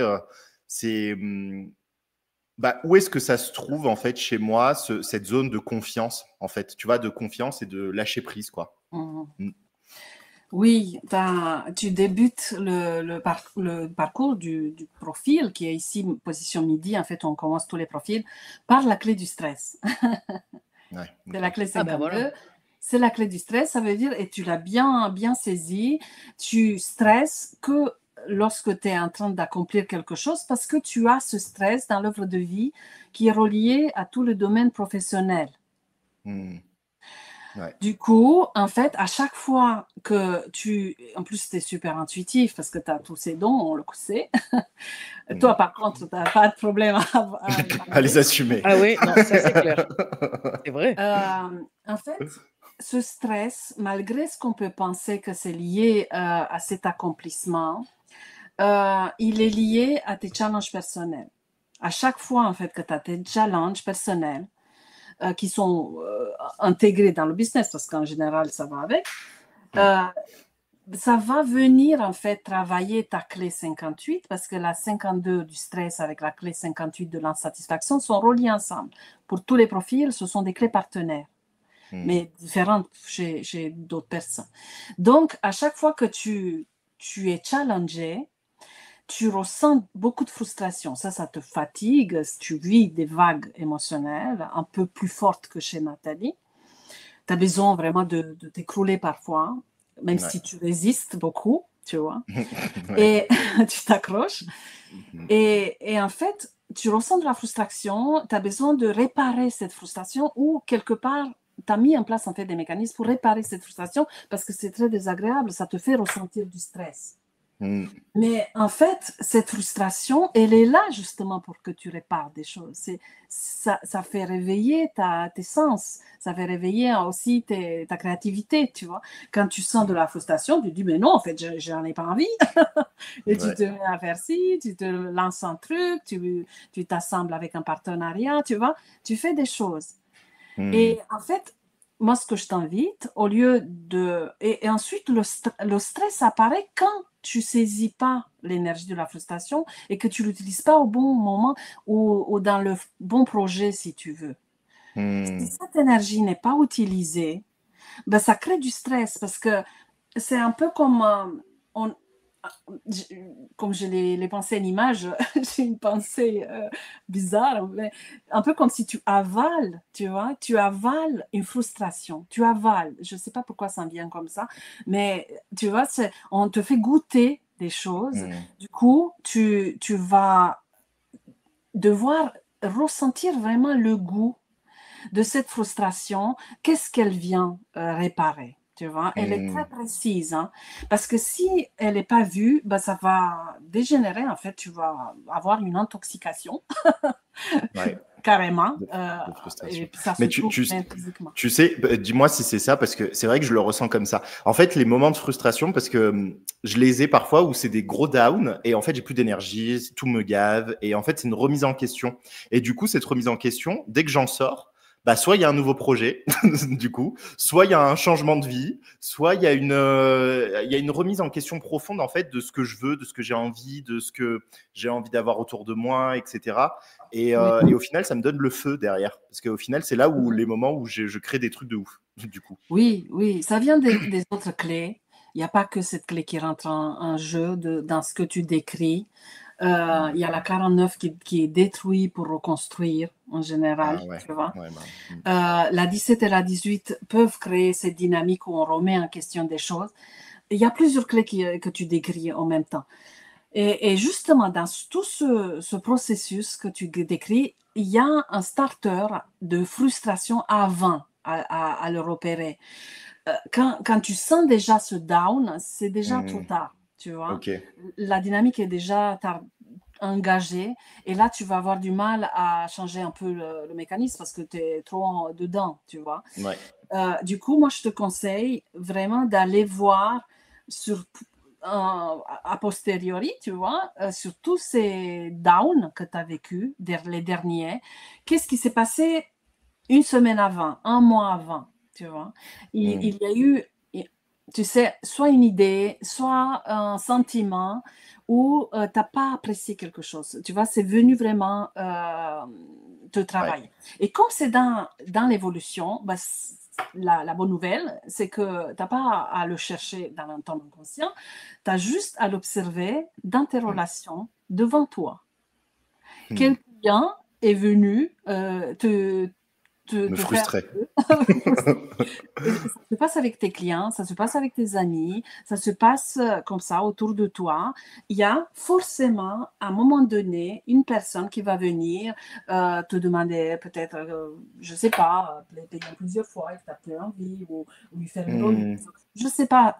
où est-ce que ça se trouve, en fait, chez moi, cette zone de confiance, en fait, tu vois, de confiance et de lâcher prise, quoi. Oui, tu débutes le parcours du profil qui est ici, position midi. En fait, on commence tous les profils par la clé du stress. Ouais, C'est la clé 52. voilà. C'est la clé du stress, ça veut dire, et tu l'as bien saisi, tu stresses que lorsque tu es en train d'accomplir quelque chose parce que tu as ce stress dans l'œuvre de vie qui est relié à tout le domaine professionnel. Ouais. Du coup, en fait, à chaque fois que en plus, tu es super intuitif parce que tu as tous ces dons, on le sait. Toi, par contre, tu n'as pas de problème à les assumer. Ah oui, non, ça c'est clair. C'est vrai. En fait, ce stress, malgré ce qu'on peut penser que c'est lié à cet accomplissement, il est lié à tes challenges personnels. À chaque fois, en fait, que tu as tes challenges personnels qui sont intégrés dans le business, parce qu'en général, ça va avec, ça va venir, en fait, travailler ta clé 58, parce que la 52 du stress avec la clé 58 de l'insatisfaction sont reliés ensemble. Pour tous les profils, ce sont des clés partenaires, mais différentes chez d'autres personnes. Donc, à chaque fois que tu es challengé, tu ressens beaucoup de frustration. Ça te fatigue. Tu vis des vagues émotionnelles un peu plus fortes que chez Nathalie. Tu as besoin vraiment de t'écrouler parfois, même si tu résistes beaucoup, tu vois. Et tu t'accroches. Et en fait, tu ressens de la frustration. Tu as besoin de réparer cette frustration ou quelque part, tu as mis en place en fait des mécanismes pour réparer cette frustration parce que c'est très désagréable. Ça te fait ressentir du stress. Mais en fait, cette frustration, elle est là justement pour que tu répares des choses. Ça fait réveiller tes sens, ça fait réveiller aussi ta créativité, tu vois. Quand tu sens de la frustration, tu te dis, mais non, en fait, j'en ai pas envie. Et tu te mets à faire ci, tu te lances un truc, tu t'assembles avec un partenariat, tu vois. Tu fais des choses. Et en fait, moi, ce que je t'invite, au lieu de... Et ensuite, le stress apparaît quand tu saisis pas l'énergie de la frustration et que tu l'utilises pas au bon moment ou dans le bon projet, si tu veux. Si cette énergie n'est pas utilisée, ben, ça crée du stress parce que c'est un peu comme... comme je l'ai pensé en image, j'ai une pensée bizarre, mais un peu comme si tu avales, tu vois, tu avales une frustration, tu avales, je ne sais pas pourquoi ça me vient comme ça, mais tu vois, on te fait goûter des choses, du coup, tu vas devoir ressentir vraiment le goût de cette frustration, qu'est-ce qu'elle vient réparer. Tu vois, elle est très précise, hein, parce que si elle n'est pas vue, ben, ça va dégénérer, en fait, tu vas avoir une intoxication. carrément. de frustration. Et ça Mais se trouve même physiquement. tu sais, dis-moi si c'est ça, parce que c'est vrai que je le ressens comme ça. En fait, les moments de frustration, parce que je les ai parfois où c'est des gros downs et en fait, j'ai plus d'énergie, tout me gave et en fait, c'est une remise en question. Et du coup, cette remise en question, dès que j'en sors, bah, soit il y a un nouveau projet, du coup, soit il y a un changement de vie, soit il y a une remise en question profonde, en fait, de ce que je veux, de ce que j'ai envie, de ce que j'ai envie d'avoir autour de moi, etc. Et Oui. au final, ça me donne le feu derrière. Parce qu'au final, c'est là où les moments où je crée des trucs de ouf, du coup. Oui, oui, ça vient des autres clés. Il n'y a pas que cette clé qui rentre en jeu dans ce que tu décris. Il y a la 49 qui est détruite pour reconstruire en général, Ah ouais. tu vois. Ouais, bah, La 17 et la 18 peuvent créer cette dynamique où on remet en question des choses. Il y a plusieurs clés que tu décris en même temps. Et justement, dans tout ce processus que tu décris, il y a un starter de frustration avant à le repérer. Quand tu sens déjà ce down, c'est déjà trop tard, tu vois. ok. La dynamique est déjà engagée et là, tu vas avoir du mal à changer un peu le mécanisme parce que tu es trop dedans, tu vois. Ouais. Du coup, moi, je te conseille vraiment d'aller voir a posteriori, tu vois, sur tous ces downs que tu as vécu, les derniers. Qu'est-ce qui s'est passé une semaine avant, un mois avant, tu vois. Il y a eu, tu sais, soit une idée, soit un sentiment où tu n'as pas apprécié quelque chose. Tu vois, c'est venu vraiment te travailler. Et comme c'est dans l'évolution, bah, la bonne nouvelle, c'est que tu n'as pas à le chercher dans ton inconscient, tu as juste à l'observer dans tes relations devant toi. Quel client est venu me frustrer. Ça se passe avec tes clients, ça se passe avec tes amis, ça se passe comme ça autour de toi. Il y a forcément, à un moment donné, une personne qui va venir te demander peut-être, je ne sais pas, payer plusieurs fois et que tu n'as plus envie, ou lui faire une remise. Je ne sais pas,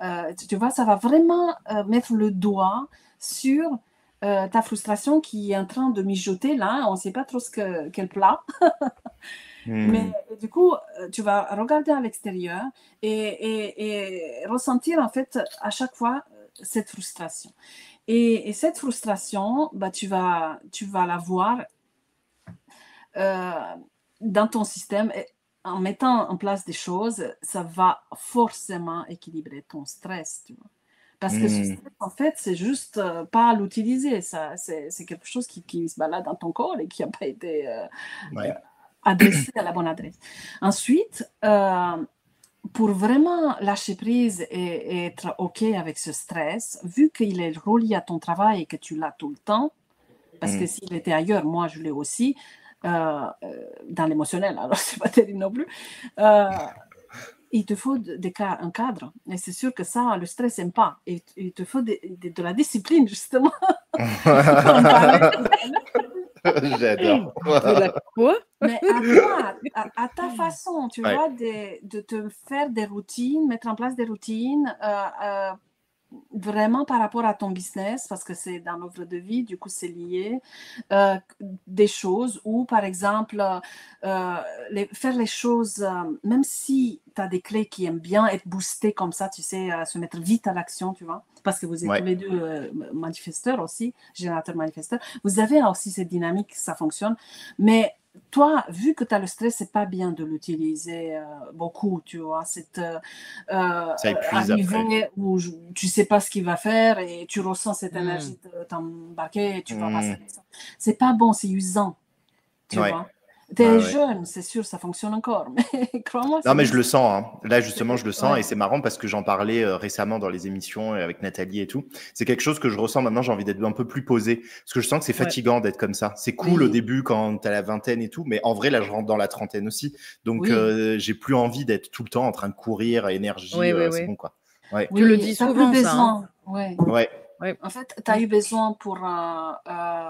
tu vois, ça va vraiment mettre le doigt sur ta frustration qui est en train de mijoter là, on ne sait pas trop quel plat. Mais du coup, tu vas regarder à l'extérieur et ressentir en fait à chaque fois cette frustration. Et cette frustration, bah, tu vas la voir dans ton système. Et en mettant en place des choses, ça va forcément équilibrer ton stress, tu vois. Parce que ce stress, en fait, c'est juste pas à l'utiliser. C'est quelque chose qui se balade dans ton corps et qui n'a pas été adressé à la bonne adresse. Ensuite, pour vraiment lâcher prise et être OK avec ce stress, vu qu'il est relié à ton travail et que tu l'as tout le temps, parce que s'il était ailleurs, moi je l'ai aussi, dans l'émotionnel, alors c'est pas terrible non plus, il te faut un cadre. Et c'est sûr que ça, le stress n'aime pas. Et il te faut de la discipline, justement. J'adore. De la quoi? Mais à toi, à ta façon, tu vois, de te faire des routines, mettre en place des routines, vraiment par rapport à ton business, parce que c'est dans l'offre de vie, du coup c'est lié, des choses où par exemple faire les choses, même si tu as des clés qui aiment bien être boostées comme ça, tu sais, se mettre vite à l'action, tu vois, parce que vous êtes tous les deux manifesteurs aussi, générateurs manifesteurs, vous avez aussi cette dynamique, ça fonctionne, mais toi, vu que tu as le stress, c'est pas bien de l'utiliser beaucoup, tu vois. C'est arriver où tu sais pas ce qu'il va faire et tu ressens cette énergie t'embarquer et tu vas passer. C'est pas bon, c'est usant, tu vois. T'es jeune, c'est sûr, ça fonctionne encore, mais crois-moi. Non, mais je le sens. Hein. Là, justement, je le sens et c'est marrant parce que j'en parlais récemment dans les émissions avec Nathalie et tout. C'est quelque chose que je ressens maintenant. J'ai envie d'être un peu plus posé parce que je sens que c'est fatigant d'être comme ça. C'est cool au début quand t'as la vingtaine et tout, mais en vrai, là, je rentre dans la trentaine aussi. Donc, j'ai plus envie d'être tout le temps en train de courir à énergie. C'est bon, quoi. Tu le dis souvent, ça. Hein. Ouais. Ouais. En fait, tu as eu besoin pour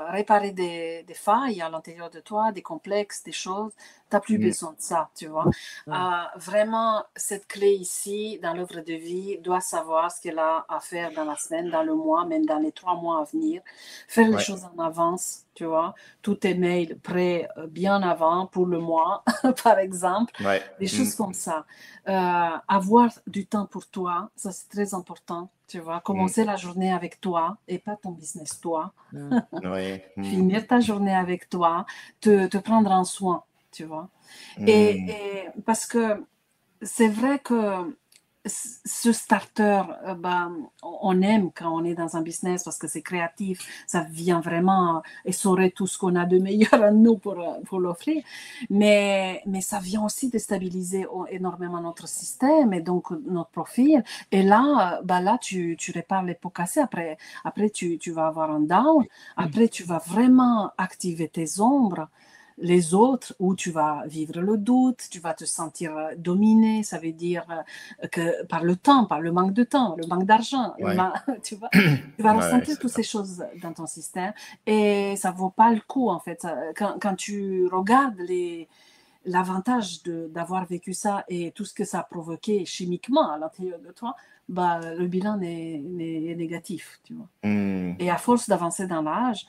réparer des failles à l'intérieur de toi, des complexes, des choses. Tu n'as plus besoin de ça, tu vois. Ouais. Vraiment, cette clé ici, dans l'œuvre de vie, doit savoir ce qu'elle a à faire dans la semaine, dans le mois, même dans les 3 mois à venir. Faire les Ouais. choses en avance, tu vois. Tous tes mails prêts bien avant pour le mois, par exemple. Ouais. Des choses comme ça. Avoir du temps pour toi, ça c'est très important. Tu vois, commencer la journée avec toi et pas ton business, toi. Ouais. Finir ta journée avec toi, te prendre en soin, tu vois. Et parce que c'est vrai que ce starter, on aime quand on est dans un business parce que c'est créatif, ça vient vraiment essorer tout ce qu'on a de meilleur à nous pour l'offrir, mais ça vient aussi déstabiliser énormément notre système et donc notre profil. Et là, là tu répares les pots cassés, après tu vas avoir un down, après tu vas vraiment activer tes ombres, les autres, où tu vas vivre le doute, tu vas te sentir dominé, ça veut dire que par le temps, par le manque de temps, le manque d'argent, Ouais. tu vas ressentir toutes ces choses dans ton système et ça vaut pas le coup en fait. Quand tu regardes l'avantage d'avoir vécu ça et tout ce que ça a provoqué chimiquement à l'intérieur de toi, le bilan est négatif, tu vois. Et à force d'avancer dans l'âge,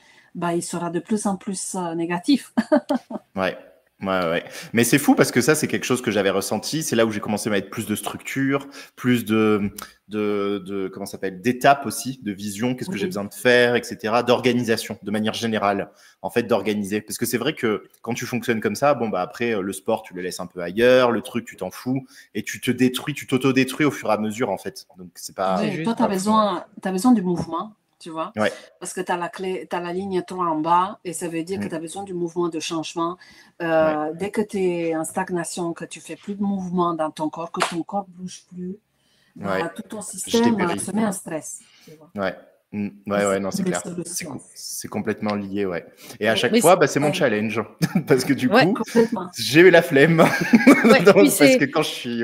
il sera de plus en plus négatif. Ouais. Ouais. Mais c'est fou parce que ça, c'est quelque chose que j'avais ressenti. C'est là où j'ai commencé à mettre plus de structure, plus de comment ça s'appelle, d'étapes aussi, de vision, qu'est-ce que j'ai besoin de faire, etc., d'organisation, de manière générale, en fait, d'organiser. Parce que c'est vrai que quand tu fonctionnes comme ça, après, le sport, tu le laisses un peu ailleurs, le truc, tu t'en fous, et tu te détruis, tu t'auto-détruis au fur et à mesure, en fait. Donc, c'est pas. Oui, toi, tu as besoin du mouvement, tu vois. Ouais. Parce que tu as la clé, tu as la ligne 3 en bas, et ça veut dire que tu as besoin du mouvement de changement. Dès que tu es en stagnation, que tu fais plus de mouvement dans ton corps, que ton corps bouge plus, tout ton système se met en stress. Tu vois. Ouais. Ouais, non, c'est clair. C'est complètement lié, ouais. Et à chaque fois, c'est mon challenge. Parce que du coup, j'ai la flemme. Parce que quand je suis,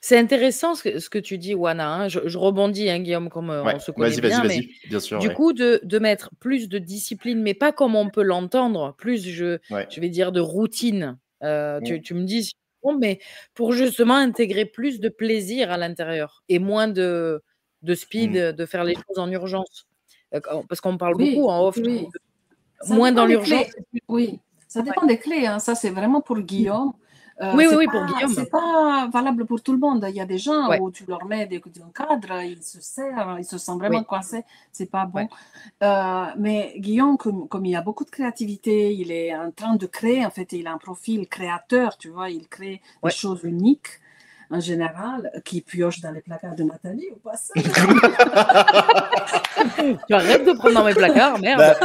C'est intéressant ce que tu dis, Wana. Hein. Je rebondis, hein, Guillaume, comme on se connaît bien. Vas-y, bien sûr. Du coup, de mettre plus de discipline, mais pas comme on peut l'entendre, plus, je vais dire, de routine. Tu me dis, mais pour justement intégrer plus de plaisir à l'intérieur et moins de speed, de faire les choses en urgence. Parce qu'on parle beaucoup en off, moins dans l'urgence. Oui, ça dépend des clés. Hein. Ça, c'est vraiment pour Guillaume. Oui, pour Guillaume. C'est pas valable pour tout le monde. Il y a des gens où tu leur mets un cadre, ils se serrent, ils se sentent vraiment coincés. C'est pas bon. Mais Guillaume, comme il a beaucoup de créativité, il est en train de créer. En fait, il a un profil créateur, tu vois. Il crée des choses uniques. En général, qui pioche dans les placards de Nathalie au passage. Tu arrêtes de prendre dans mes placards, merde.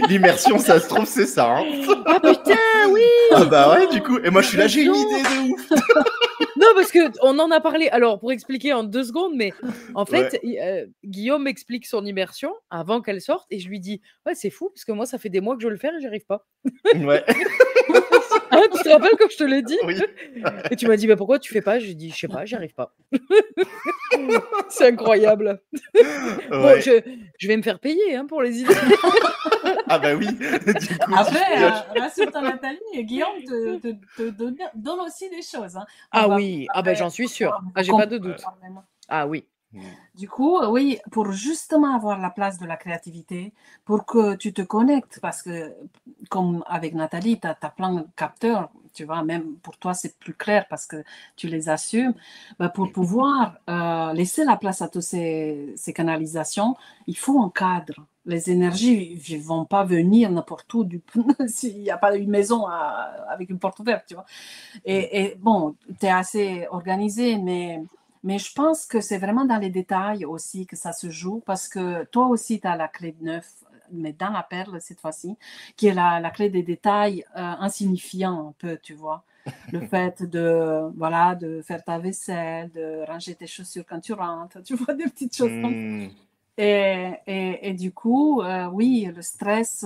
L'immersion, ça se trouve, c'est ça. Hein. Ah putain, oui. Ah ouais, du coup. Et moi, je suis là, j'ai une idée de ouf. Non, parce qu'on en a parlé. Alors, pour expliquer en 2 secondes, mais en fait, Guillaume m'explique son immersion avant qu'elle sorte et je lui dis c'est fou parce que moi, ça fait des mois que je veux le faire et j'y arrive pas. Ouais. Ah, tu te rappelles quand je te l'ai dit? Oui. Et tu m'as dit pourquoi tu fais pas? Je lui ai dit je sais pas, j'y arrive pas. C'est incroyable. Bon, je vais me faire payer pour les idées. Ah oui. Du coup, après, rassure-toi Nathalie, Guillaume te donne aussi des choses. Hein. Ah oui, j'en suis sûre. J'ai pas de doute. Ah oui. Du coup, oui, pour justement avoir la place de la créativité, pour que tu te connectes, parce que comme avec Nathalie, tu as plein de capteurs, tu vois, même pour toi, c'est plus clair parce que tu les assumes. Pour pouvoir laisser la place à toutes ces canalisations, il faut un cadre. Les énergies ne vont pas venir n'importe où s'il n'y a pas une maison avec une porte ouverte, tu vois. Et bon, tu es assez organisé, mais je pense que c'est vraiment dans les détails aussi que ça se joue parce que toi aussi, tu as la clé de 9, mais dans la perle cette fois-ci, qui est la clé des détails insignifiants un peu, tu vois. Le fait de faire ta vaisselle, de ranger tes chaussures quand tu rentres, tu vois, des petites choses comme ça. Et du coup, oui, le stress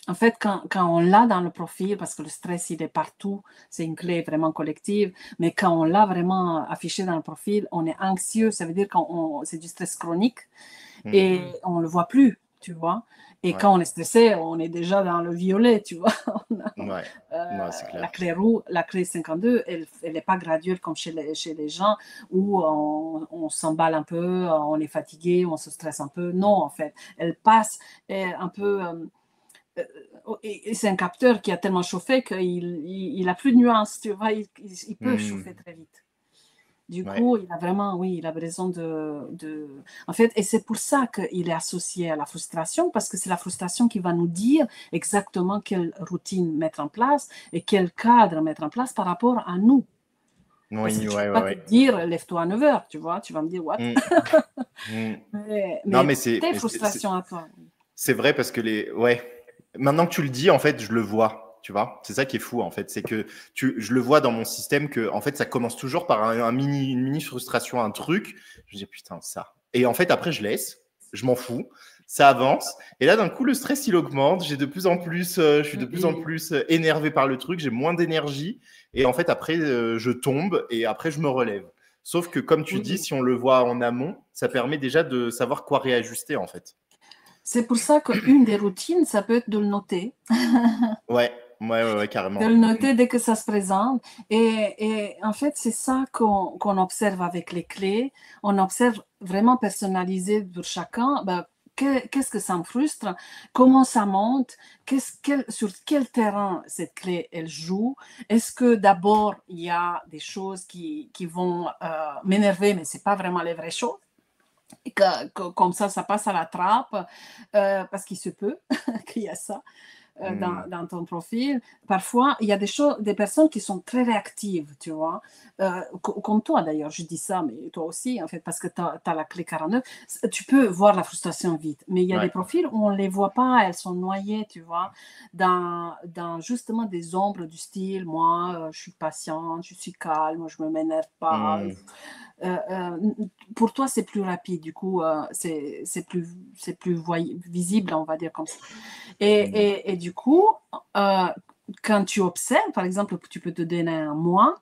En fait, quand on l'a dans le profil, parce que le stress, il est partout, c'est une clé vraiment collective, mais quand on l'a vraiment affiché dans le profil, on est anxieux, ça veut dire que c'est du stress chronique et on ne le voit plus, tu vois. Et Ouais. quand on est stressé, on est déjà dans le violet, tu vois. Ouais. Non, c'est La clair. clé 52, elle n'est pas graduelle comme chez les gens où on s'emballe un peu, on est fatigué, on se stresse un peu. Non, en fait, elle passe un peu. Et c'est un capteur qui a tellement chauffé qu'il a plus de nuances, tu vois, il peut chauffer très vite. Du Ouais. coup, il a vraiment, oui, il a besoin En fait, et c'est pour ça qu'il est associé à la frustration, parce que c'est la frustration qui va nous dire exactement quelle routine mettre en place et quel cadre mettre en place par rapport à nous. Parce que Oui, je ne ouais, peux ouais, pas te ouais. dire, lève-toi à 9 heures, tu vois, tu vas me dire, what? Mm, mm. Non, Mais tes frustrations à toi. c'est vrai parce que ouais. Maintenant que tu le dis, en fait, je le vois. Tu vois, c'est ça qui est fou, en fait. C'est que je le vois dans mon système que, en fait, ça commence toujours par une mini frustration, un truc. Je me dis, putain, ça. Et en fait, après, je laisse. Je m'en fous. Ça avance. Et là, d'un coup, le stress, il augmente. J'ai de plus en plus, je suis de plus en plus énervé par le truc. J'ai moins d'énergie. Et en fait, après, je tombe et après, je me relève. Sauf que, comme tu dis, Oui. si on le voit en amont, ça permet déjà de savoir quoi réajuster, en fait. C'est pour ça qu'une des routines, ça peut être de le noter. Ouais, ouais, De carrément. le noter dès que ça se présente. Et en fait, c'est ça qu'on observe avec les clés. On observe vraiment personnalisé pour chacun. Ben, qu'est-ce que ça me frustre? Comment ça monte? Sur quel terrain cette clé, elle joue? Est-ce que d'abord, il y a des choses qui vont m'énerver, mais ce n'est pas vraiment les vraies choses? Et comme ça passe à la trappe, parce qu'il se peut qu'il y a ça. Dans ton profil. Parfois, il y a des personnes qui sont très réactives, tu vois. Comme toi, d'ailleurs, je dis ça, mais toi aussi, en fait, parce que tu as la clé 49. Tu peux voir la frustration vite, mais il y a des profils où on ne les voit pas, elles sont noyées, tu vois, dans justement des ombres du style, moi, je suis patiente, je suis calme, je ne m'énerve pas. Pour toi, c'est plus rapide, du coup, c'est plus visible, on va dire comme ça. Et du coup, quand tu observes, par exemple, tu peux te donner un mois,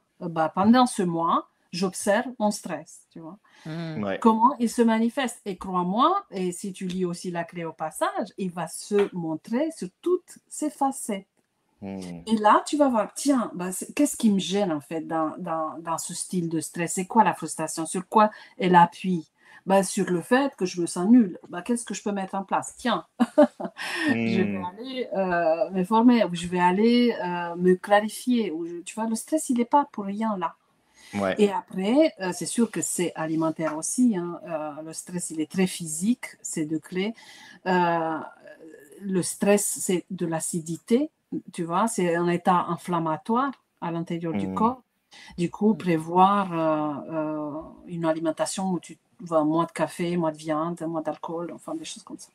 pendant ce mois, j'observe mon stress, tu vois. Ouais. Comment il se manifeste. Et crois-moi, et si tu lis aussi la clé au passage, il va se montrer sur toutes ses facettes. Et là, tu vas voir, tiens, qu'est-ce qui me gêne en fait dans ce style de stress? C'est quoi la frustration? Sur quoi elle appuie? Sur le fait que je me sens nulle. Qu'est-ce que je peux mettre en place? Tiens, je vais aller me former, ou je vais aller me clarifier. Tu vois, le stress, il n'est pas pour rien là. Ouais. Et après, c'est sûr que c'est alimentaire aussi. Hein. Le stress, il est très physique, ces deux clés. Le stress, c'est de l'acidité, tu vois, c'est un état inflammatoire à l'intérieur du corps. Du coup, prévoir une alimentation où tu vas moins de café, moins de viande, moins d'alcool, enfin des choses comme ça.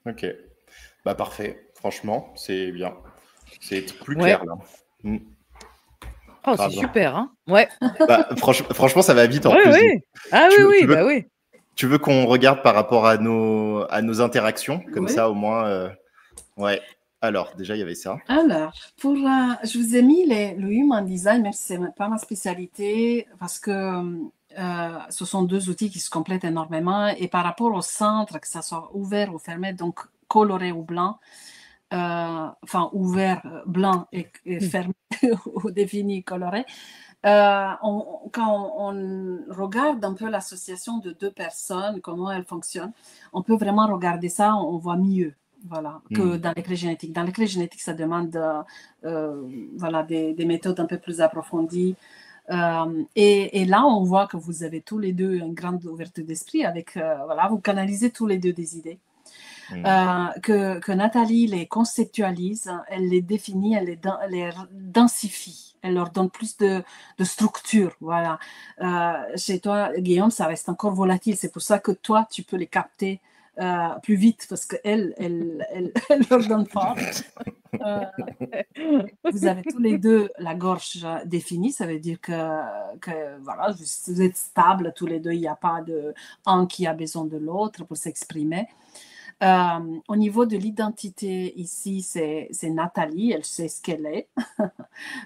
Ok. Bah parfait. Franchement, c'est bien. C'est plus Ouais. clair là. Oh, c'est super, hein? Ouais. Bah, franchement, ça va vite en Ouais, plus. oui. Ah oui, bah oui. Tu veux qu'on regarde par rapport à nos interactions? Comme Oui. ça, au moins. Ouais. Alors, déjà, il y avait ça. Alors, je vous ai mis le Human Design, même si ce n'est pas ma spécialité, parce que ce sont deux outils qui se complètent énormément. Et par rapport au centre, que ça soit ouvert ou fermé, donc coloré ou blanc, enfin ouvert, blanc et fermé ou défini, coloré, quand on regarde un peu l'association de deux personnes, comment elles fonctionnent, on peut vraiment regarder ça, on voit mieux. Voilà, que dans les clés génétiques. Dans les clés génétiques, ça demande voilà, des méthodes un peu plus approfondies. Et là, on voit que vous avez tous les deux une grande ouverture d'esprit avec, voilà, vous canalisez tous les deux des idées. Que Nathalie les conceptualise, elle les définit, elle les densifie, elle leur donne plus de structure. Voilà. Chez toi, Guillaume, ça reste encore volatile. C'est pour ça que toi, tu peux les capter plus vite parce qu'elle leur donne force. Vous avez tous les deux la gorge définie, ça veut dire que voilà, vous êtes stables tous les deux, il n'y a pas un qui a besoin de l'autre pour s'exprimer. Au niveau de l'identité, ici, c'est Nathalie, elle sait ce qu'elle est.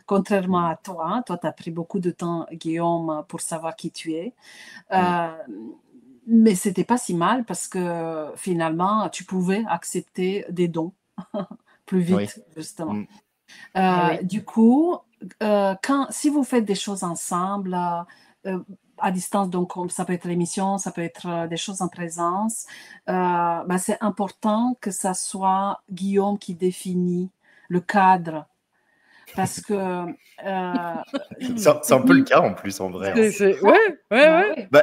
Contrairement à toi, tu as pris beaucoup de temps, Guillaume, pour savoir qui tu es. Mais c'était pas si mal parce que finalement, tu pouvais accepter des dons plus vite, justement. Du coup, si vous faites des choses ensemble, à distance, donc ça peut être l'émission, ça peut être des choses en présence, c'est important que ça soit Guillaume qui définit le cadre. Parce que... c'est un peu le cas en plus, en vrai. Ouais.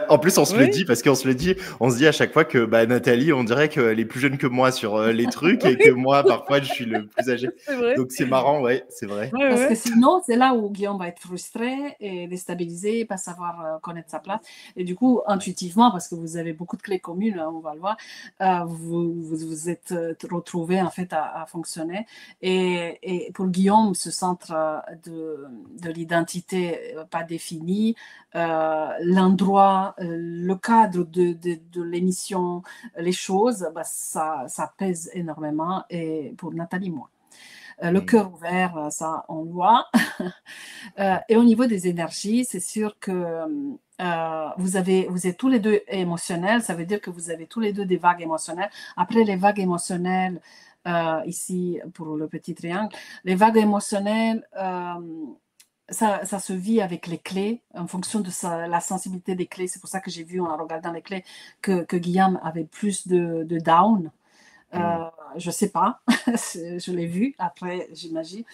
En plus, on se le dit parce qu'on se le dit, on se dit à chaque fois que Nathalie, on dirait qu'elle est plus jeune que moi sur les trucs et que moi, parfois, je suis le plus âgé. Donc, c'est marrant, c'est vrai. Parce que sinon, c'est là où Guillaume va être frustré et déstabilisé, pas savoir connaître sa place. Et du coup, intuitivement, parce que vous avez beaucoup de clés communes, on va le voir, vous êtes retrouvés en fait à fonctionner. Et pour Guillaume, ce centre de l'identité pas défini, l'endroit, le cadre de l'émission, les choses, ça pèse énormément. Et pour Nathalie, moi. Le cœur ouvert, ça, on le voit. Et au niveau des énergies, c'est sûr que vous êtes tous les deux émotionnels. Ça veut dire que vous avez tous les deux des vagues émotionnelles. Après, les vagues émotionnelles, ici, pour le petit triangle, les vagues émotionnelles, ça se vit avec les clés, en fonction de la sensibilité des clés. C'est pour ça que j'ai vu, en regardant les clés, que Guillaume avait plus de down. Je sais pas, je l'ai vu après, j'imagine.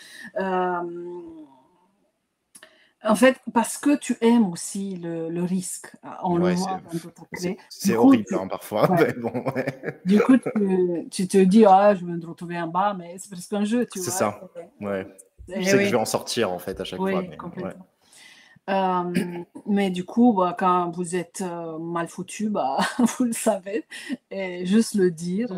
En fait, parce que tu aimes aussi le risque, on le voit dans d'autres clés. C'est horrible parfois. Ouais. Mais bon, Du coup, tu te dis, je vais me retrouver en bas, mais c'est presque un jeu, tu vois. C'est ça, Je sais que je vais en sortir en fait à chaque fois. Mais, complètement. Mais du coup, quand vous êtes mal foutu, vous le savez, et juste le dire,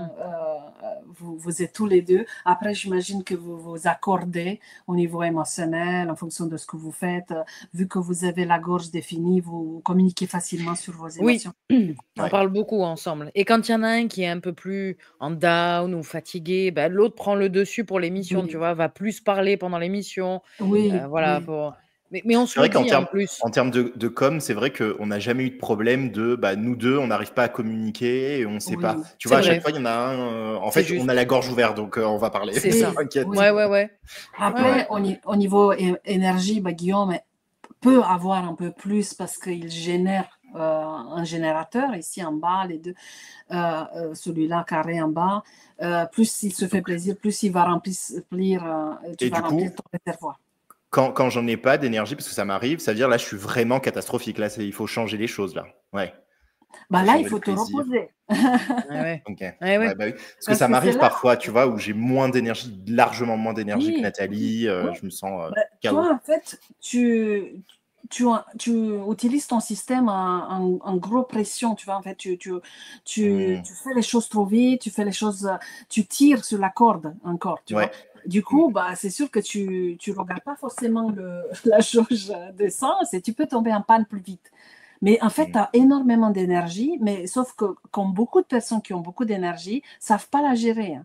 vous êtes tous les deux. Après, j'imagine que vous vous accordez au niveau émotionnel en fonction de ce que vous faites. Vu que vous avez la gorge définie, vous communiquez facilement sur vos émotions. On parle beaucoup ensemble. Et quand il y en a un qui est un peu plus en down ou fatigué, l'autre prend le dessus pour l'émission, tu vois, va plus parler pendant l'émission. Voilà, mais on se le dit en plus. En termes de com, c'est vrai qu'on n'a jamais eu de problème de nous deux, on n'arrive pas à communiquer et on ne sait pas. Tu vois, à chaque fois, il y en a un. En fait, on a la gorge ouverte, donc on va parler. C'est ça. Ouais. Après, au niveau énergie, Guillaume peut avoir un peu plus parce qu'il génère un générateur ici en bas, les deux. Celui-là carré en bas. Plus il se fait plaisir, plus il va remplir ton réservoir. Quand j'en ai pas d'énergie, parce que ça m'arrive, ça veut dire là, je suis vraiment catastrophique. Là, il faut changer les choses là. Là, il faut te reposer. Parce que ça m'arrive parfois, tu vois, où j'ai moins d'énergie, largement moins d'énergie que Nathalie. Je me sens toi, en fait, tu utilises ton système en gros pression, tu vois, en fait, tu fais les choses trop vite, tu tires sur la corde encore, tu vois. Du coup, c'est sûr que tu ne regardes pas forcément la jauge d'essence et tu peux tomber en panne plus vite. Mais en fait, tu as énormément d'énergie, mais sauf que comme beaucoup de personnes qui ont beaucoup d'énergie, ne savent pas la gérer.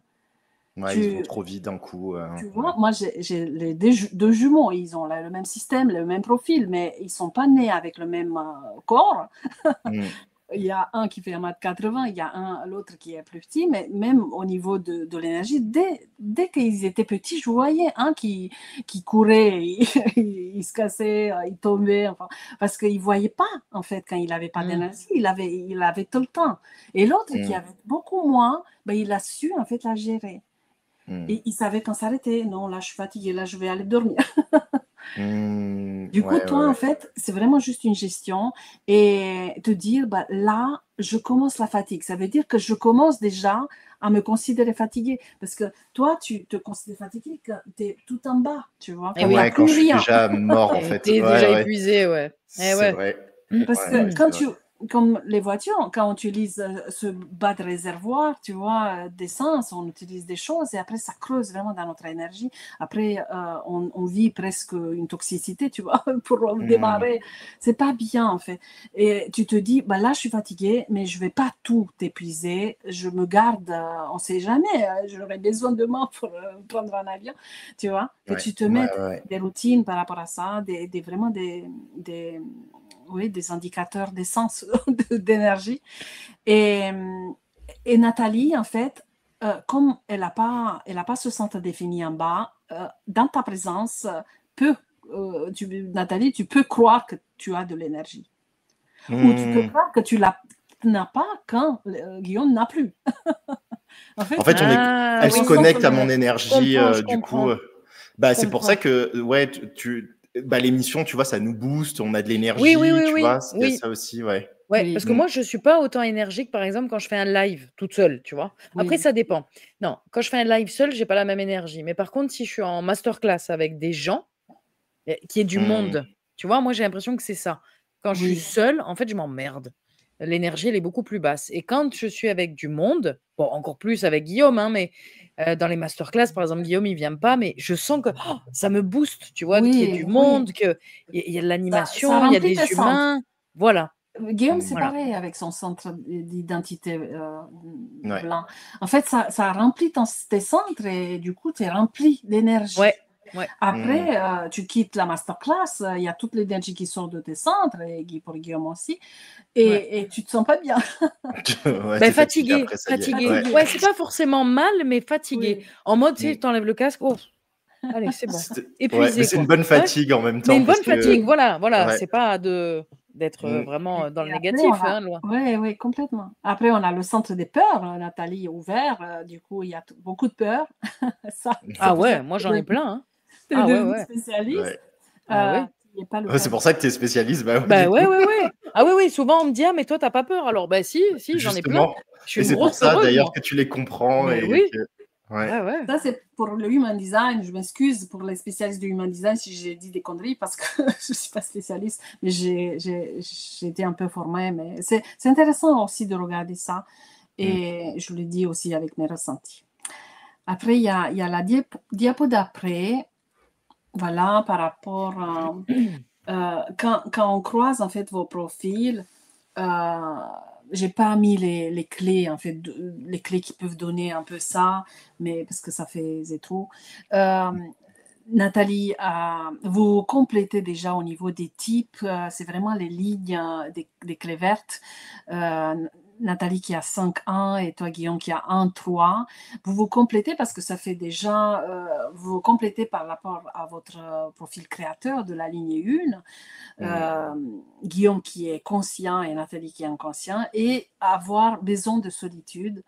Ils vont trop vite d'un coup. Tu vois, moi, j'ai les deux jumeaux, ils ont le même système, le même profil, mais ils ne sont pas nés avec le même corps. Il y a un qui fait 1m80, il y a l'autre qui est plus petit, mais même au niveau de l'énergie, dès qu'ils étaient petits, je voyais un qui courait, il se cassait, il tombait, parce qu'il ne voyait pas, en fait, quand il n'avait pas d'énergie, il avait tout le temps. Et l'autre qui avait beaucoup moins, il a su, en fait, la gérer. Et il savait quand s'arrêter. Non, là, je suis fatiguée, là, je vais aller dormir. Du coup, toi, en fait, c'est vraiment juste une gestion et te dire, là, je commence la fatigue. Ça veut dire que je commence déjà à me considérer fatiguée. Parce que toi, tu te considères fatiguée quand tu es tout en bas, tu vois. Quand je suis déjà mort, en fait. Tu es déjà épuisé, C'est vrai. Parce que comme les voitures, quand on utilise ce bas de réservoir, tu vois, d'essence, on utilise des choses et après ça creuse vraiment dans notre énergie. Après, on vit presque une toxicité, tu vois, pour démarrer. C'est pas bien en fait. Et tu te dis, bah là, je suis fatiguée, mais je vais pas tout épuiser. Je me garde, on sait jamais, j'aurai besoin demain pour prendre un avion, tu vois. Que tu te mettes des routines par rapport à ça, vraiment des indicateurs d'essence, d'énergie. Et Nathalie, en fait, comme elle n'a pas ce centre défini en bas, dans ta présence, Nathalie, tu peux croire que tu as de l'énergie. Ou tu peux croire que tu n'as pas quand Guillaume n'a plus. En fait, elle se connecte à mon énergie, du coup. C'est pour ça que, l'émission, tu vois, ça nous booste, on a de l'énergie, tu vois, c'est ça aussi, ouais. Parce que moi, je ne suis pas autant énergique, par exemple, quand je fais un live toute seule, tu vois. Après, ça dépend. Non, quand je fais un live seule, je n'ai pas la même énergie. Mais par contre, si je suis en masterclass avec des gens, qui est du monde, tu vois, moi, j'ai l'impression que c'est ça. Quand je suis seule, en fait, je m'emmerde. L'énergie, elle est beaucoup plus basse. Et quand je suis avec du monde, bon, encore plus avec Guillaume, hein, mais dans les masterclass, par exemple, Guillaume, il ne vient pas, mais je sens que ça me booste, tu vois, qu'il y ait du monde, qu'il y a de l'animation, il y a des humains. Voilà. Guillaume, c'est pareil avec son centre d'identité blanc. En fait, ça remplit tes centres et du coup, tu es rempli d'énergie. Ouais. Après, tu quittes la masterclass, il y a toute l'énergie qui sort de tes centres, et pour Guillaume aussi, et tu te sens pas bien. Fatigué. Ouais, c'est pas forcément mal, mais fatigué. En mode, tu sais, tu enlèves le casque, allez, c'est bon. Épuisé. C'est une bonne fatigue en même temps. Mais une bonne fatigue, voilà. C'est pas d'être vraiment dans le négatif, loin. Oui, complètement. Après, on a le centre des peurs, Nathalie, ouvert. Du coup, il y a beaucoup de peurs. Moi, j'en ai plein. Hein. Spécialiste. C'est pour ça que tu es spécialiste. Oui. Souvent, on me dit, mais toi, tu n'as pas peur. Alors, si, j'en ai plein. Et c'est pour ça, d'ailleurs, que tu les comprends. Ça, c'est pour le human design. Je m'excuse pour les spécialistes du human design si j'ai dit des conneries parce que je ne suis pas spécialiste, mais j'ai été un peu formée. Mais c'est intéressant aussi de regarder ça. Et je le dis aussi avec mes ressentis. Après, il y a la diapo d'après. Voilà, par rapport à... quand on croise, en fait, vos profils, j'ai pas mis les clés, en fait, les clés qui peuvent donner un peu ça, mais parce que ça faisait trop. Nathalie, vous complétez déjà au niveau des types, c'est vraiment les lignes des clés vertes. Nathalie qui a 5-1 et toi Guillaume qui a 1-3. Vous complétez parce que ça fait déjà, vous complétez par rapport à votre profil créateur de la ligne 1. Guillaume qui est conscient et Nathalie qui est inconscient et avoir besoin de solitude.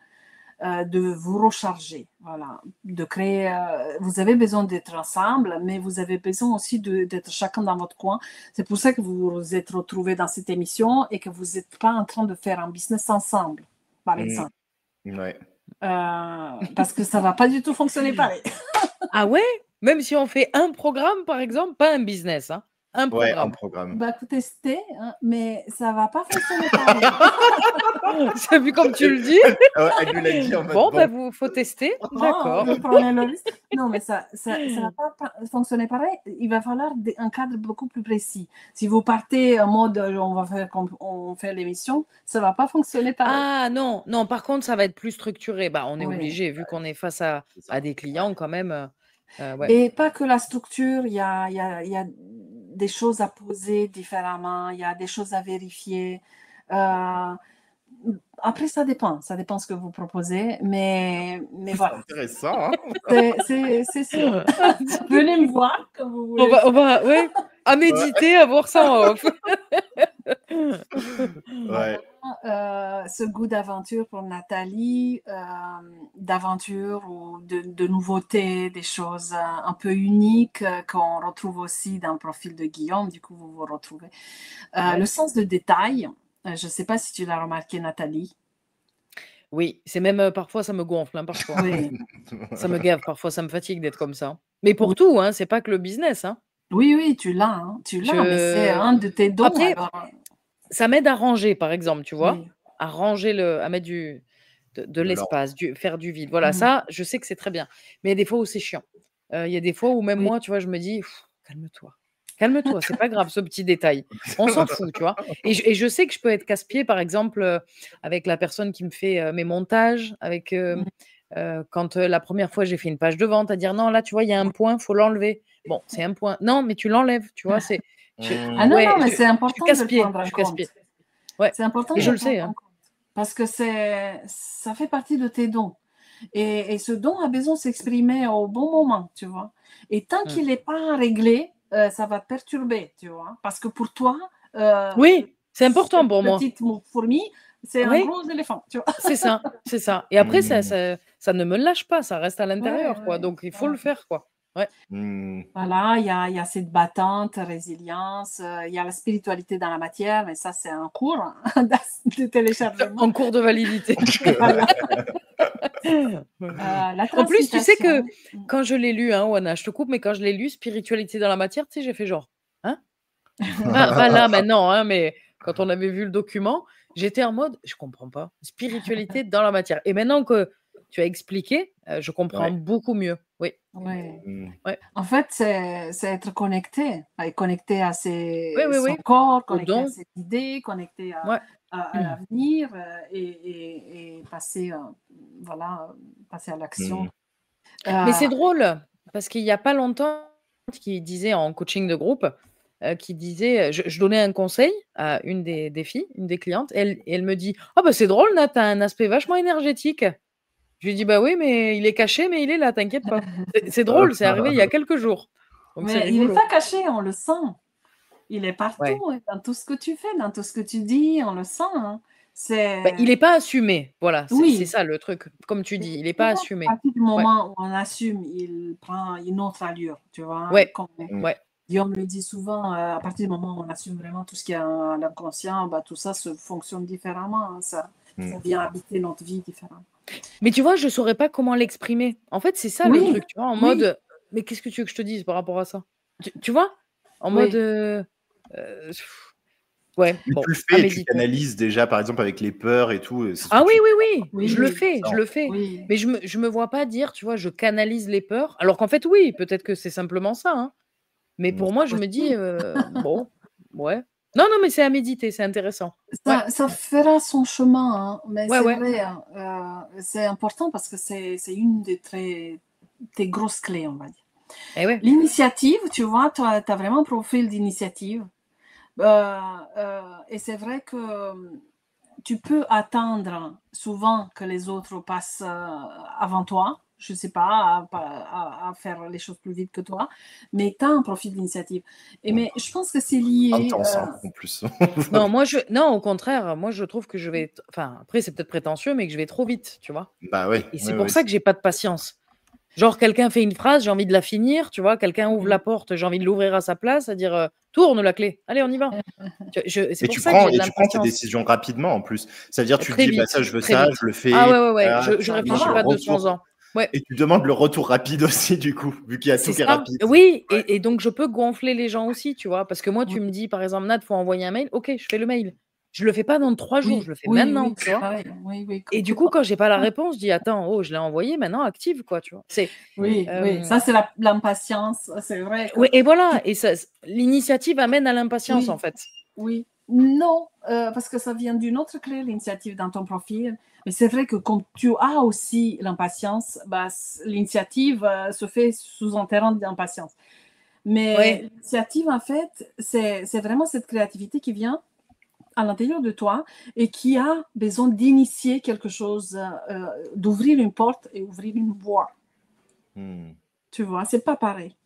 De vous recharger, voilà, de créer. Vous avez besoin d'être ensemble, mais vous avez besoin aussi d'être chacun dans votre coin. C'est pour ça que vous vous êtes retrouvés dans cette émission et que vous n'êtes pas en train de faire un business ensemble, par exemple. Parce que ça ne va pas du tout fonctionner pareil. Ah ouais? Même si on fait un programme, par exemple, pas un business, hein? Un programme. Faut tester, hein, mais ça ne va pas fonctionner pareil. C'est vu comme tu le dis. Elle nous l'a dit en mode faut tester. D'accord. Vous prenez le risque. Non, mais ça ne va pas fonctionner pareil. Il va falloir un cadre beaucoup plus précis. Si vous partez en mode on fait l'émission, ça ne va pas fonctionner pareil. Ah non, par contre, ça va être plus structuré. On est obligé, vu qu'on est face à des clients quand même. Et pas que la structure, il y a des choses à poser différemment, il y a des choses à vérifier. Après, ça dépend de ce que vous proposez, mais voilà. C'est intéressant, hein. C'est sûr. Venez me voir quand vous voulez. On va à méditer, à voir ça en off. Ce goût d'aventure pour Nathalie, d'aventure ou de nouveautés, des choses un peu uniques qu'on retrouve aussi dans le profil de Guillaume, du coup vous vous retrouvez. Le sens de détail, je ne sais pas si tu l'as remarqué Nathalie. Oui, c'est même parfois ça me gonfle, hein, parfois. Oui. Ça me gave, parfois ça me fatigue d'être comme ça. Mais pour tout, hein, c'est pas que le business. Hein. Oui, tu l'as, mais c'est un de tes dons. Après, ça m'aide à ranger, par exemple, tu vois, Oui. à ranger à mettre de l'espace, faire du vide. Voilà, Mhm. ça, je sais que c'est très bien. Mais il y a des fois où c'est chiant. Il y a des fois où même Oui. moi, tu vois, je me dis, calme-toi. Calme-toi, c'est pas grave ce petit détail. On s'en fout, tu vois. Et je sais que je peux être casse-pied, par exemple, avec la personne qui me fait mes montages, avec quand la première fois j'ai fait une page de vente, à dire non, là, tu vois, il y a un point, faut l'enlever. Bon, c'est un point. Non, mais tu l'enlèves, tu vois. Ah non, Ouais, non, mais je c'est suis important de le casse-pied. prendre Je en suis compte. casse-pied. Ouais. C'est important Et de je le le sais. prendre en compte. Parce que ça fait partie de tes dons. Et ce don a besoin de s'exprimer au bon moment, tu vois. Et tant qu'il n'est pas réglé, ça va te perturber, tu vois. Parce que pour toi, Oui, c'est important pour moi. petite fourmi, c'est un Oui, gros éléphant, tu vois. c'est ça, c'est ça. Et après, ça ne me lâche pas, ça reste à l'intérieur, quoi. Ouais. Donc, il faut le faire, quoi. Ouais. Voilà, il y a cette battante, résilience, il y a la spiritualité dans la matière, mais ça, c'est un cours de téléchargement. En cours de validité. Voilà. La En plus, tu sais que transmutation. quand je l'ai lu, hein, Oana, je te coupe, mais quand je l'ai lu, spiritualité dans la matière, tu sais, j'ai fait genre, hein? Pas là maintenant, hein, mais quand on avait vu le document, j'étais en mode, je comprends pas. Spiritualité dans la matière. Et maintenant que tu as expliqué, je comprends beaucoup mieux. Oui. Ouais. Ouais. En fait, c'est être connecté à son Oui. corps, Au connecté à don. ses idées, connecté Ouais. à l'avenir et passer, voilà, passer à l'action. Mais c'est drôle, parce qu'il y a pas longtemps, qui disait en coaching de groupe, qui disait, je donnais un conseil à une des filles, une des clientes, et elle me dit: «Ah bah, c'est drôle Nat, tu as un aspect vachement énergétique». Je lui dis: «Bah oui, mais il est caché, mais il est là, t'inquiète pas». C'est drôle, c'est arrivé il y a quelques jours, donc c'est Mais il n'est rigolo. pas caché, on le sent. Il est partout, Ouais. dans tout ce que tu fais, dans tout ce que tu dis, on le sent, hein. Bah, il est pas assumé, voilà, c'est Oui. ça le truc, comme tu dis, il est pas À assumé. partir du Ouais. moment où on assume, il prend une autre allure, tu vois? Ouais. Comme Ouais. Guillaume le dit souvent, à partir du moment où on assume vraiment tout ce qui est à l'inconscient, bah, tout ça se fonctionne différemment, hein, ça vient habiter notre vie différemment. Mais tu vois, je saurais pas comment l'exprimer. En fait, c'est ça le Oui, truc, tu vois? En oui. mode, mais qu'est-ce que tu veux que je te dise par rapport à ça? Tu vois? En mode, Oui. ouais, Mais bon, tu le à fais et tu méditer. canalises déjà, par exemple, avec les peurs et tout, c'est ce que Ah oui, tu oui, Oui, je le oui, fais, je le fais. oui. Mais je me vois pas dire, tu vois, je canalise les peurs, alors qu'en fait, oui, peut-être que c'est simplement ça, hein. Mais pour moi, je me dis, bon, ouais. Non, non, mais c'est à méditer, c'est intéressant. Ouais, Ça fera son chemin, hein, mais ouais, c'est ouais. vrai, hein, c'est important parce que c'est une des tes grosses clés, on va dire. Eh ouais. L'initiative, tu vois, tu as vraiment un profil d'initiative. Et c'est vrai que tu peux attendre souvent que les autres passent avant toi, je ne sais pas, à faire les choses plus vite que toi, mais tu as un profil d'initiative. Mais je pense que c'est lié. intense, hein, en plus. Non, non, au contraire, moi, je trouve que je vais, enfin, après, c'est peut-être prétentieux, mais que je vais trop vite, tu vois. Bah ouais, Et c'est ouais, pour ouais, ça que j'ai pas de patience. Genre, quelqu'un fait une phrase, j'ai envie de la finir, tu vois, quelqu'un ouvre la porte, j'ai envie de l'ouvrir à sa place, à dire tourne la clé, allez, on y va. C'est Et pour ça que j'ai de tu prends tes l'impatience. décisions rapidement en plus. C'est-à-dire, tu te Très dis, bah, vite, ça, je veux très ça, vite. je le Ah fais, ouais, ouais, ouais, tac, je Ça réfléchis va. pas le 200 retour. ans. Ouais, Et tu demandes le retour rapide aussi, du coup, vu qu'il y a c'est tout qui est ça. rapide. Oui, Ouais. et donc je peux gonfler les gens aussi, tu vois, parce que moi, tu me dis, par exemple, Nat, faut envoyer un mail, ok, je fais le mail. Je le fais pas dans 3 jours, Oui, je le fais oui, maintenant, oui, tu c'est vois. pareil. Oui, oui, Et du coup, quand j'ai pas la réponse, je dis attends, oh, je l'ai envoyé, maintenant active, quoi, tu vois. oui, oui, ça c'est l'impatience, c'est vrai que Ouais, et voilà, et ça, l'initiative amène à l'impatience, en oui, fait. oui. Non, parce que ça vient d'une autre clé, l'initiative dans ton profil. Mais c'est vrai que comme tu as aussi l'impatience, bah, l'initiative se fait sous un terrain d'impatience. Mais Ouais, l'initiative, en fait, c'est vraiment cette créativité qui vient à l'intérieur de toi et qui a besoin d'initier quelque chose, d'ouvrir une porte et ouvrir une voie. Tu vois, c'est pas pareil.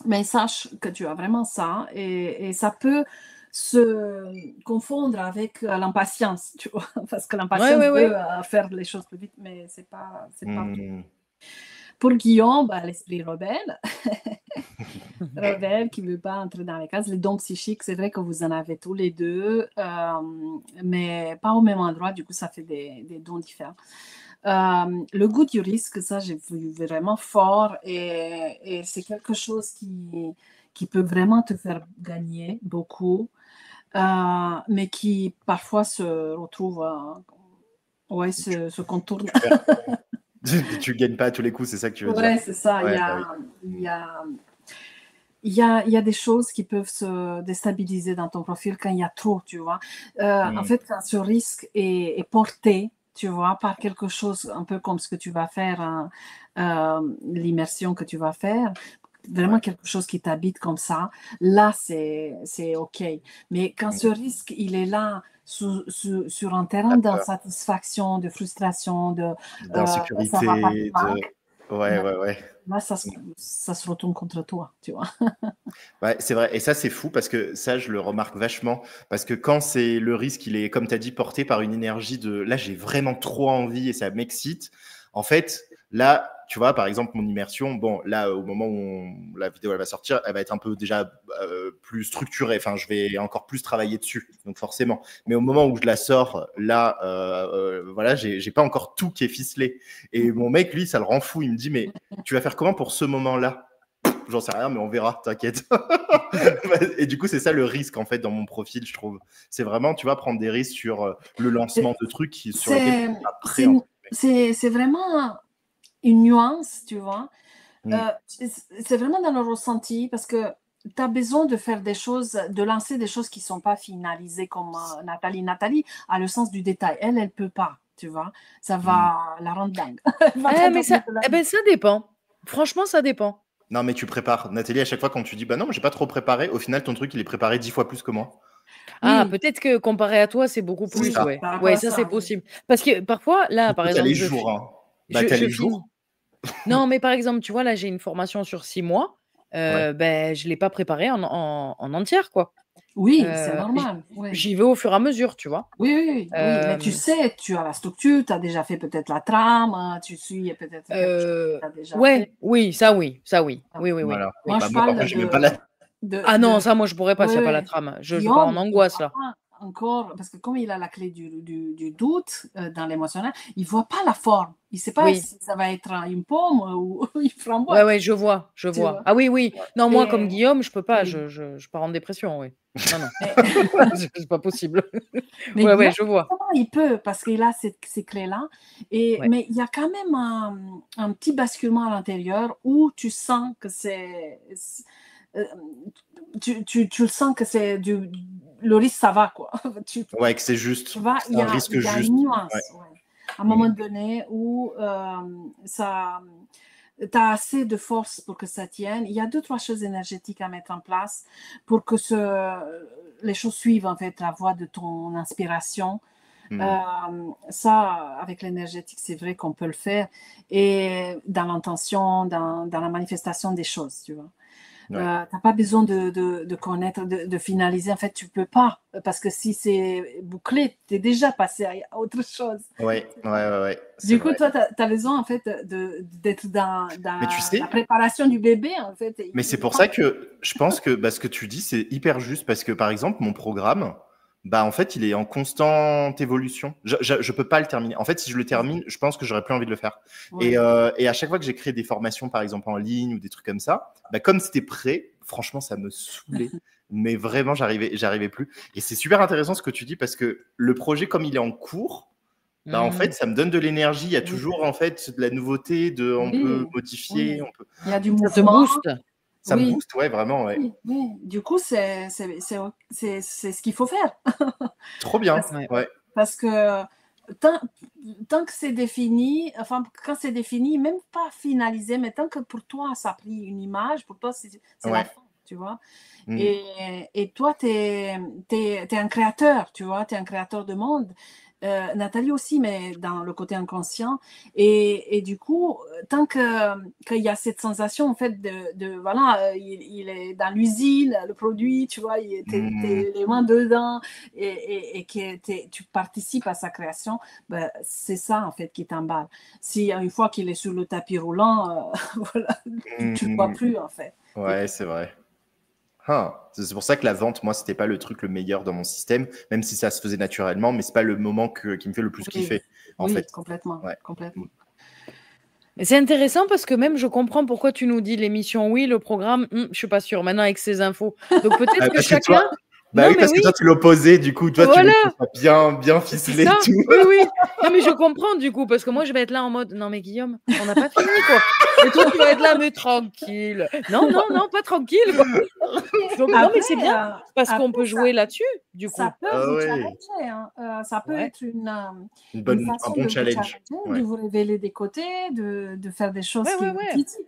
Mais sache que tu as vraiment ça et ça peut se confondre avec l'impatience, tu vois, parce que ouais, l'impatience ouais, veut ouais. faire les choses plus vite, mais c'est pas tout. Pour Guillaume, bah, l'esprit rebelle, rebelle qui ne veut pas entrer dans les cases, les dons psychiques, c'est vrai que vous en avez tous les deux, mais pas au même endroit, du coup, ça fait des dons différents. Le goût du risque, ça, j'ai vu vraiment fort et c'est quelque chose qui peut vraiment te faire gagner beaucoup. mais qui parfois se retrouvent, se contournent. Tu gagnes pas à tous les coups, c'est ça que tu veux dire? Ouais, c'est ça. Ouais, bah oui. Il y a des choses qui peuvent se déstabiliser dans ton profil quand il y a trop, tu vois. En fait, quand ce risque est porté, tu vois, par quelque chose un peu comme ce que tu vas faire, l'immersion que tu vas faire, vraiment quelque chose qui t'habite comme ça, là, c'est OK. Mais quand ce risque, il est là sur un terrain d'insatisfaction, de frustration, d'insécurité, ça va pas bien, ouais. là, ça se retourne contre toi, tu vois. Ouais, c'est vrai. Et ça, c'est fou parce que ça, je le remarque vachement. Parce que quand c'est le risque, il est, comme tu as dit, porté par une énergie de là, j'ai vraiment trop envie et ça m'excite. En fait, là, tu vois, par exemple, mon immersion, bon, là, au moment où la vidéo elle va sortir, elle va être un peu déjà plus structurée. Enfin, je vais encore plus travailler dessus, donc forcément. Mais au moment où je la sors, là, voilà, j'ai pas encore tout qui est ficelé. Et mon mec, lui, ça le rend fou. Il me dit, mais tu vas faire comment pour ce moment-là? J'en sais rien, mais on verra, t'inquiète. Et du coup, c'est ça le risque, en fait, dans mon profil, je trouve. C'est vraiment, tu vas prendre des risques sur le lancement de trucs sur lesquels tu es prêt. C'est vraiment une nuance, tu vois. C'est vraiment dans le ressenti parce que tu as besoin de faire des choses, de lancer des choses qui ne sont pas finalisées comme Nathalie. Nathalie a le sens du détail. Elle ne peut pas, tu vois. Ça va la rendre dingue. Mais ça dépend. Franchement, ça dépend. Non, mais tu prépares. Nathalie, à chaque fois, quand tu dis, bah non, mais j'ai pas trop préparé, au final, ton truc, il est préparé 10 fois plus que moi. Ah, peut-être que comparé à toi, c'est beaucoup plus, ça. Ouais, ça, c'est possible. Parce que parfois, là, par exemple, t'as les jours, hein. Bah, t'as les jours. Non, mais par exemple, tu vois, là, j'ai une formation sur 6 mois. Ben, je l'ai pas préparée en entière, quoi. Oui, c'est normal. J'y vais au fur et à mesure, tu vois. Oui, mais tu sais, tu as la structure, tu as déjà fait peut-être la trame, tu suis peut-être quelque chose que tu as déjà fait. Oui, ça oui. Oui. Voilà. Moi, je parle Ah non, ça, moi, je pourrais pas s'il n'y a pas la trame. Je pars en angoisse, là. Encore, parce que comme il a la clé du doute dans l'émotionnel, il ne voit pas la forme. Il ne sait pas si ça va être une pomme ou une framboise. Ouais, je vois. Ah oui. Non, moi, comme Guillaume, je peux pas. Je pars en dépression, oui. Non. C'est pas possible. Mais ouais, je vois. Il peut, parce qu'il a ces clés-là. Mais il y a quand même un petit basculement à l'intérieur où tu sens que c'est... tu le sens que c'est le risque, ça va, quoi. Ouais, que c'est juste. Tu vois, il y a une nuance. À un moment donné où tu as assez de force pour que ça tienne. Il y a 2-3 choses énergétiques à mettre en place pour que les choses suivent, en fait, la voie de ton inspiration. Ça, avec l'énergétique, c'est vrai qu'on peut le faire. Et dans l'intention, dans la manifestation des choses, tu vois. Tu n'as pas besoin de connaître, de finaliser. En fait, tu ne peux pas. Parce que si c'est bouclé, tu es déjà passé à autre chose. Ouais. Du coup, toi, tu as besoin, en fait, d'être dans la préparation du bébé, en fait. Mais c'est pour ça que je pense que ce que tu dis, c'est hyper juste. Parce que, par exemple, mon programme, bah, en fait, il est en constante évolution. Je peux pas le terminer. En fait, si je le termine, je pense que j'aurais plus envie de le faire. Et à chaque fois que j'ai créé des formations, par exemple, en ligne ou des trucs comme ça, bah, comme c'était prêt, franchement, ça me saoulait. Mais vraiment, j'arrivais plus. Et c'est super intéressant ce que tu dis parce que le projet, comme il est en cours, bah, en fait, ça me donne de l'énergie. Il y a toujours, en fait, de la nouveté, on peut modifier. Il y a du mouvement. Ça me booste, ouais, vraiment, ouais. Oui. Du coup, c'est ce qu'il faut faire. Trop bien, parce que tant que c'est défini, enfin, quand c'est défini, même pas finalisé, mais tant que pour toi, ça a pris une image, pour toi, c'est la fin, tu vois. Et toi, tu es un créateur, tu vois, tu es un créateur de monde. Nathalie aussi, mais dans le côté inconscient. Et du coup, tant qu'il y a cette sensation, en fait, voilà, il est dans l'usine, le produit, tu vois, t'es les mains dedans et que tu participes à sa création, ben, c'est ça, en fait, qui t'emballe. Si une fois qu'il est sur le tapis roulant, voilà, tu ne le vois plus, en fait. Ouais, c'est vrai. C'est pour ça que la vente, moi, c'était pas le truc le meilleur dans mon système, même si ça se faisait naturellement, mais c'est pas le moment qui me fait le plus kiffer, en fait. Complètement. Mais c'est intéressant parce que même je comprends pourquoi tu nous dis l'émission oui, le programme, je suis pas sûre. Maintenant avec ces infos, donc peut-être que chacun. Bah Non, oui, mais parce que oui, toi, tu l'opposais, du coup, toi, tu veux voilà, que ça soit bien, bien c'est ficelé et ça. tout. Oui, oui. Non, mais je comprends du coup, parce que moi, je vais être là en mode, non, mais Guillaume, on n'a pas fini, quoi. Et toi, tu vas être là, mais tranquille. Non, non, non, pas tranquille, quoi. Donc, non, mais Après, c'est bien, parce qu'on après peut jouer là-dessus, du coup. ça peut Ah vous ouais, challenger, hein. Ça peut Ouais, être une un façon bon de vous challenge. challenger, de Ouais. vous révéler des côtés, de faire des choses ouais, qui ouais, vous ouais. titillent.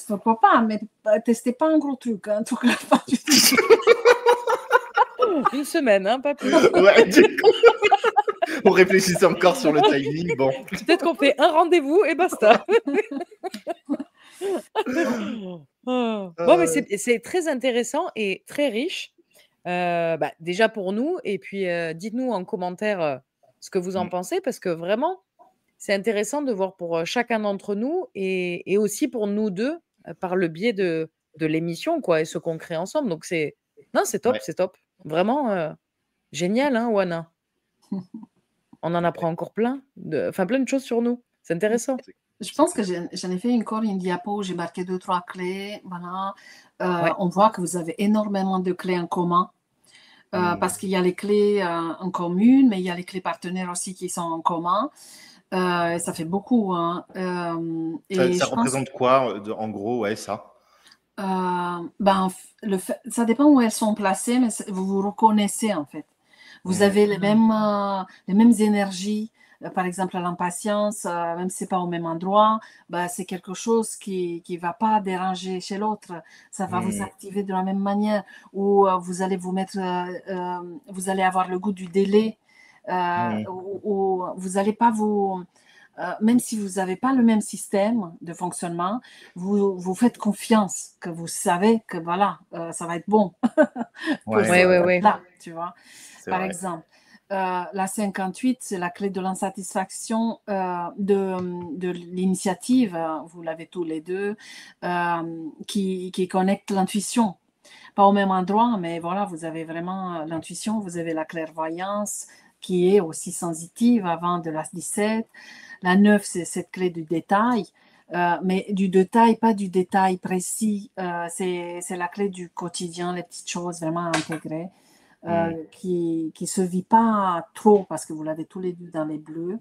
Pourquoi pas, mais testez pas un gros truc, hein, en tout cas pas du tout. Une semaine, hein, pas plus. Ouais, du coup, on réfléchissait encore sur le timing. Bon. Peut-être qu'on fait un rendez-vous et basta. Bon, mais c'est très intéressant et très riche. Bah, déjà pour nous, et puis dites-nous en commentaire ce que vous en pensez, parce que vraiment, c'est intéressant de voir pour chacun d'entre nous et aussi pour nous deux, par le biais de l'émission, quoi, et ce qu'on crée ensemble. Donc non, c'est top, Ouais. c'est top. Vraiment génial, hein, Wana. On en apprend encore plein plein de choses sur nous. C'est intéressant. Je pense que j'en ai fait encore une diapo où j'ai marqué 2-3 clés. Voilà. Ouais. On voit que vous avez énormément de clés en commun. Parce qu'il y a les clés en commune, mais il y a les clés partenaires aussi qui sont en commun. Ça fait beaucoup. Hein. Et Ça je pense, représente quoi, en gros, ouais, ça? ben, ça dépend où elles sont placées, mais vous vous reconnaissez en fait. Vous avez les mêmes énergies. Par exemple, l'impatience, même si ce n'est pas au même endroit, bah, c'est quelque chose qui ne va pas déranger chez l'autre. Ça va vous activer de la même manière. Ou vous allez vous mettre, vous allez avoir le goût du délai. Ou vous n'allez pas vous... même si vous n'avez pas le même système de fonctionnement, vous faites confiance, que vous savez que voilà, ça va être bon. Ouais. Là, tu vois. C'est Par vrai. exemple, la 58, c'est la clé de l'insatisfaction de l'initiative, vous l'avez tous les deux, qui connecte l'intuition. Pas au même endroit, mais voilà, vous avez vraiment l'intuition, vous avez la clairvoyance qui est aussi sensitive avant de la 17. La 9, c'est cette clé du détail. Mais du détail, pas du détail précis. C'est la clé du quotidien, les petites choses vraiment intégrées. Qui ne se vit pas trop parce que vous l'avez tous les deux dans les bleus.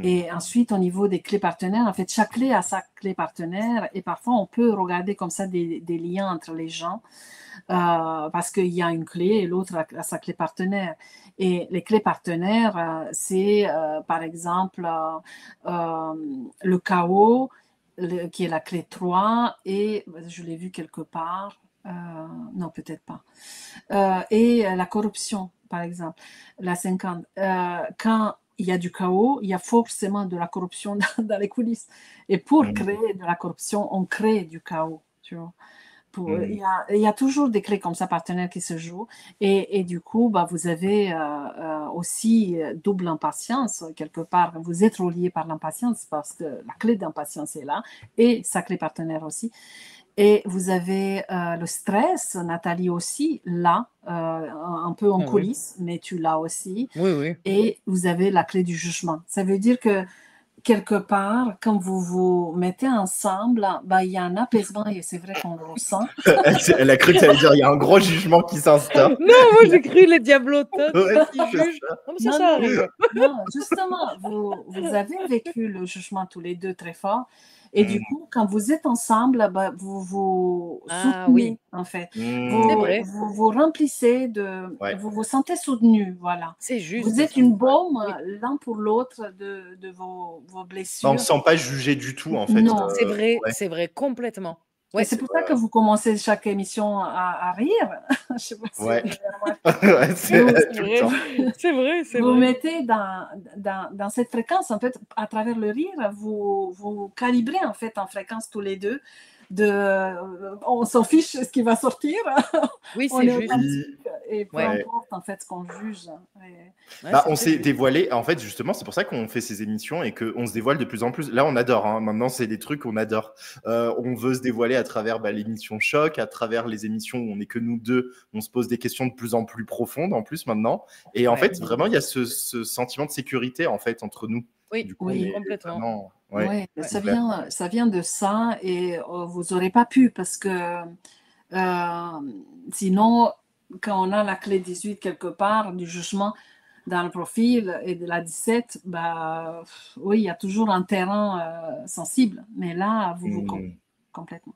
Et ensuite, au niveau des clés partenaires, en fait, chaque clé a sa clé partenaire et parfois on peut regarder comme ça des liens entre les gens parce qu'il y a une clé et l'autre a sa clé partenaire. Et les clés partenaires, c'est par exemple le chaos, qui est la clé 3 et je l'ai vu quelque part. Non, peut-être pas. Et la corruption, par exemple, la 50. Quand il y a du chaos, il y a forcément de la corruption dans les coulisses. Et pour créer de la corruption, on crée du chaos, tu vois. Il y a toujours des clés comme ça, partenaires qui se jouent. Et du coup, bah, vous avez aussi double impatience, quelque part. Vous êtes relié par l'impatience parce que la clé d'impatience est là et sa clé partenaire aussi. Et vous avez le stress, Nathalie aussi, là, un peu en coulisses, mais tu l'as aussi. Oui. Et vous avez la clé du jugement. Ça veut dire que quelque part, quand vous vous mettez ensemble, bah, il y a un apaisement et c'est vrai qu'on le ressent. Elle a cru que tu allais dire il y a un gros jugement qui s'instaure. Non, moi j'ai cru les diablotas Ouais, qui jugent. Non, mais ça Non, arrive. non, justement, vous avez vécu le jugement tous les deux très fort. Et du coup, quand vous êtes ensemble, bah, vous vous Ah soutenez, oui, en fait. c'est vrai. Vous remplissez Ouais. vous vous sentez soutenu, voilà. C'est Vous juste êtes ça. une baume Oui. l'un pour l'autre de vos On ne blessures. se sent pas jugé du tout, en fait. Non. Ouais. C'est vrai, complètement. Et Ouais. c'est pour ça que vous commencez chaque émission à rire. Je sais pas si Ouais. vous avez remarqué. Ouais, c'est Vous, tout le temps. C'est vrai, c'est vous vrai. mettez dans cette fréquence, en fait, à travers le rire, vous calibrez en fait en fréquence tous les deux. On s'en fiche ce qui va sortir. Oui, On c'est est juste. authentique et peu Ouais. importe en fait ce qu'on juge. Ouais, Bah, c'est on très s'est juste. dévoilé. En fait, justement, c'est pour ça qu'on fait ces émissions et qu'on se dévoile de plus en plus. Là, on adore. Hein. Maintenant, c'est des trucs qu'on adore. On veut se dévoiler à travers l'émission Choc, à travers les émissions où on n'est que nous deux. On se pose des questions de plus en plus profondes, en plus, maintenant. Et en fait, vraiment, il y a ce sentiment de sécurité, en fait, entre nous. Oui, Du coup, oui, on est complètement. vraiment... Ouais, Ouais. ça vient de ça et vous n'aurez pas pu parce que sinon, quand on a la clé 18 quelque part du jugement dans le profil et de la 17, bah, oui, il y a toujours un terrain sensible, mais là, vous complètement.